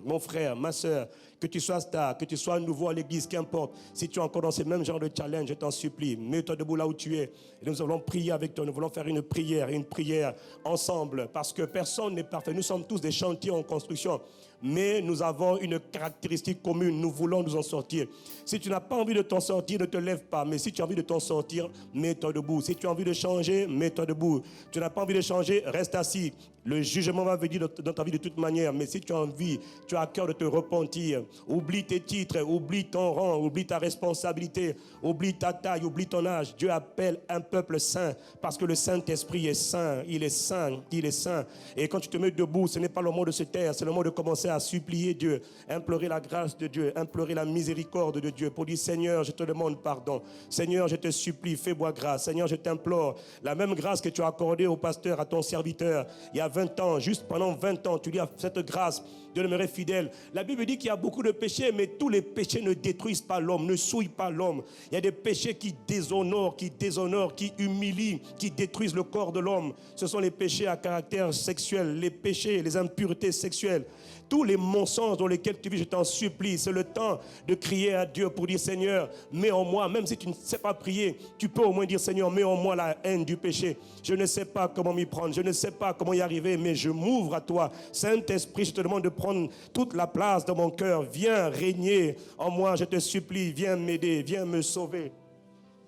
mon frère, ma soeur, que tu sois star, que tu sois nouveau à l'église, qu'importe. Si tu es encore dans ce même genre de challenge, je t'en supplie, mets-toi debout là où tu es. Et nous allons prier avec toi, nous voulons faire une prière ensemble, parce que personne n'est parfait. Nous sommes tous des chantiers en construction. Mais nous avons une caractéristique commune, nous voulons nous en sortir. Si tu n'as pas envie de t'en sortir, ne te lève pas. Mais si tu as envie de t'en sortir, mets-toi debout. Si tu as envie de changer, mets-toi debout. Tu n'as pas envie de changer, reste assis. Le jugement va venir dans ta vie de toute manière. Mais si tu as envie, tu as à cœur de te repentir, oublie tes titres, oublie ton rang, oublie ta responsabilité, oublie ta taille, oublie ton âge. Dieu appelle un peuple saint parce que le Saint-Esprit est saint. Il est saint, il est saint. Et quand tu te mets debout, ce n'est pas le moment de se taire, c'est le moment de commencer à supplier Dieu, implorer la grâce de Dieu, implorer la miséricorde de Dieu pour dire Seigneur, je te demande pardon. Seigneur, je te supplie, fais-moi grâce. Seigneur, je t'implore la même grâce que tu as accordée au pasteur, à ton serviteur il y a 20 ans, juste pendant 20 ans, tu lui as cette grâce de demeurer fidèle. La Bible dit qu'il y a beaucoup de péchés, mais tous les péchés ne détruisent pas l'homme, ne souillent pas l'homme. Il y a des péchés qui déshonorent, qui humilient, qui détruisent le corps de l'homme. Ce sont les péchés à caractère sexuel, les péchés, les impuretés sexuelles. Tous les mensonges dans lesquels tu vis, je t'en supplie, c'est le temps de crier à Dieu pour dire Seigneur, mets en moi, même si tu ne sais pas prier, tu peux au moins dire Seigneur, mets en moi la haine du péché. Je ne sais pas comment m'y prendre, je ne sais pas comment y arriver, mais je m'ouvre à toi. Saint-Esprit, je te demande de prendre toute la place dans mon cœur. Viens régner en moi, je te supplie, viens m'aider, viens me sauver,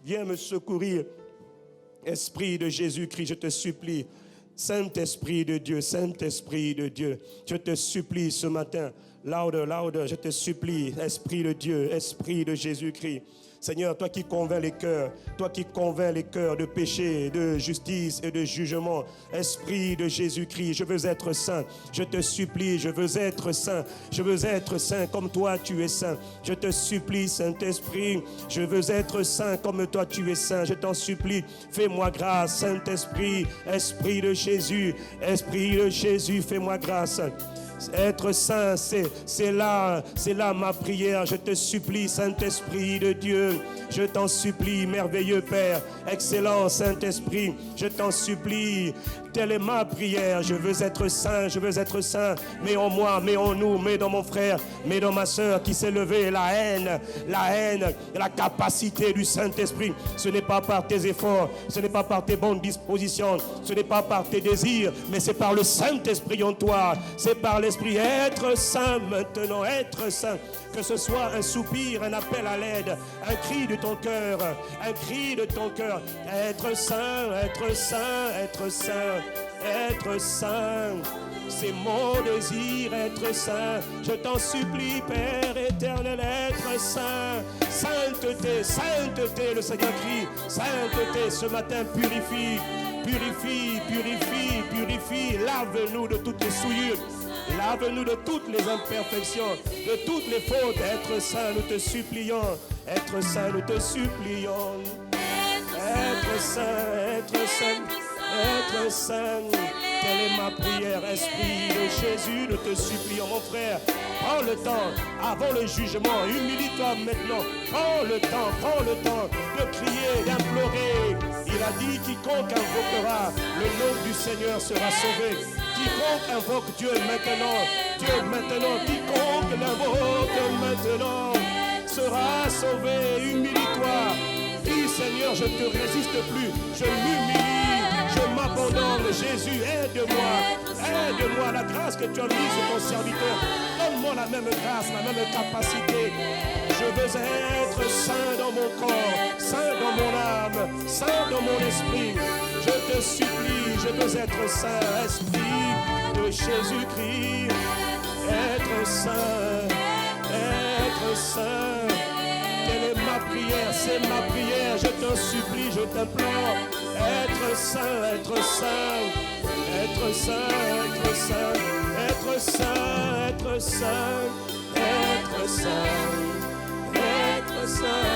viens me secourir. Esprit de Jésus-Christ, je te supplie. Saint-Esprit de Dieu, Saint-Esprit de Dieu, je te supplie ce matin, louder, louder, je te supplie, Esprit de Dieu, Esprit de Jésus-Christ. Seigneur, toi qui convaincs les cœurs, toi qui convaincs les cœurs de péché, de justice et de jugement, Esprit de Jésus-Christ, je veux être saint, je te supplie, je veux être saint, je veux être saint comme toi tu es saint. Je te supplie, Saint-Esprit, je veux être saint comme toi tu es saint. Je t'en supplie, fais-moi grâce, Saint-Esprit, Esprit de Jésus, fais-moi grâce. Être saint, c'est là ma prière. Je te supplie, Saint-Esprit de Dieu. Je t'en supplie, merveilleux Père, excellent Saint-Esprit. Je t'en supplie. Telle est ma prière. Je veux être saint, je veux être saint. Mets en moi, mets en nous, mets dans mon frère, mets dans ma soeur qui s'est levée. La haine, la capacité du Saint-Esprit. Ce n'est pas par tes efforts, ce n'est pas par tes bonnes dispositions, ce n'est pas par tes désirs, mais c'est par le Saint-Esprit en toi. C'est par l'Esprit. Être saint maintenant, être saint. Que ce soit un soupir, un appel à l'aide, un cri de ton cœur, un cri de ton cœur. Être saint, être saint, être saint, être saint. C'est mon désir, être saint. Je t'en supplie, Père éternel, être saint. Sainteté, sainteté, le Seigneur crie. Sainteté, ce matin, purifie, purifie, purifie, purifie. Lave-nous de toutes les souillures. Lave-nous de toutes les imperfections, de toutes les fautes. Être saint, nous te supplions. Être saint, nous te supplions. Être saint, être saint, être saint. Telle est ma prière, Esprit de Jésus, nous te supplions, mon frère. Prends le temps, avant le jugement, humilie-toi maintenant. Prends le temps de crier, d'implorer. Il a dit, quiconque invoquera le nom du Seigneur sera sauvé. Quiconque invoque Dieu maintenant, quiconque l'invoque maintenant sera sauvé. Humilie-toi. Dis, Seigneur, je ne te résiste plus, je m'humilie, je m'abandonne. Jésus, aide-moi, la grâce que tu as mise sur ton serviteur. Donne-moi la même grâce, la même capacité. Je veux être saint dans mon corps, saint dans mon âme, saint dans mon esprit. Je te supplie, je veux être saint, Esprit de Jésus-Christ. Être saint, être saint. Quelle est ma prière, c'est ma prière. Je te supplie, je t'implore. Être saint, être saint, être saint, être saint, être saint, être saint, être saint, être saint.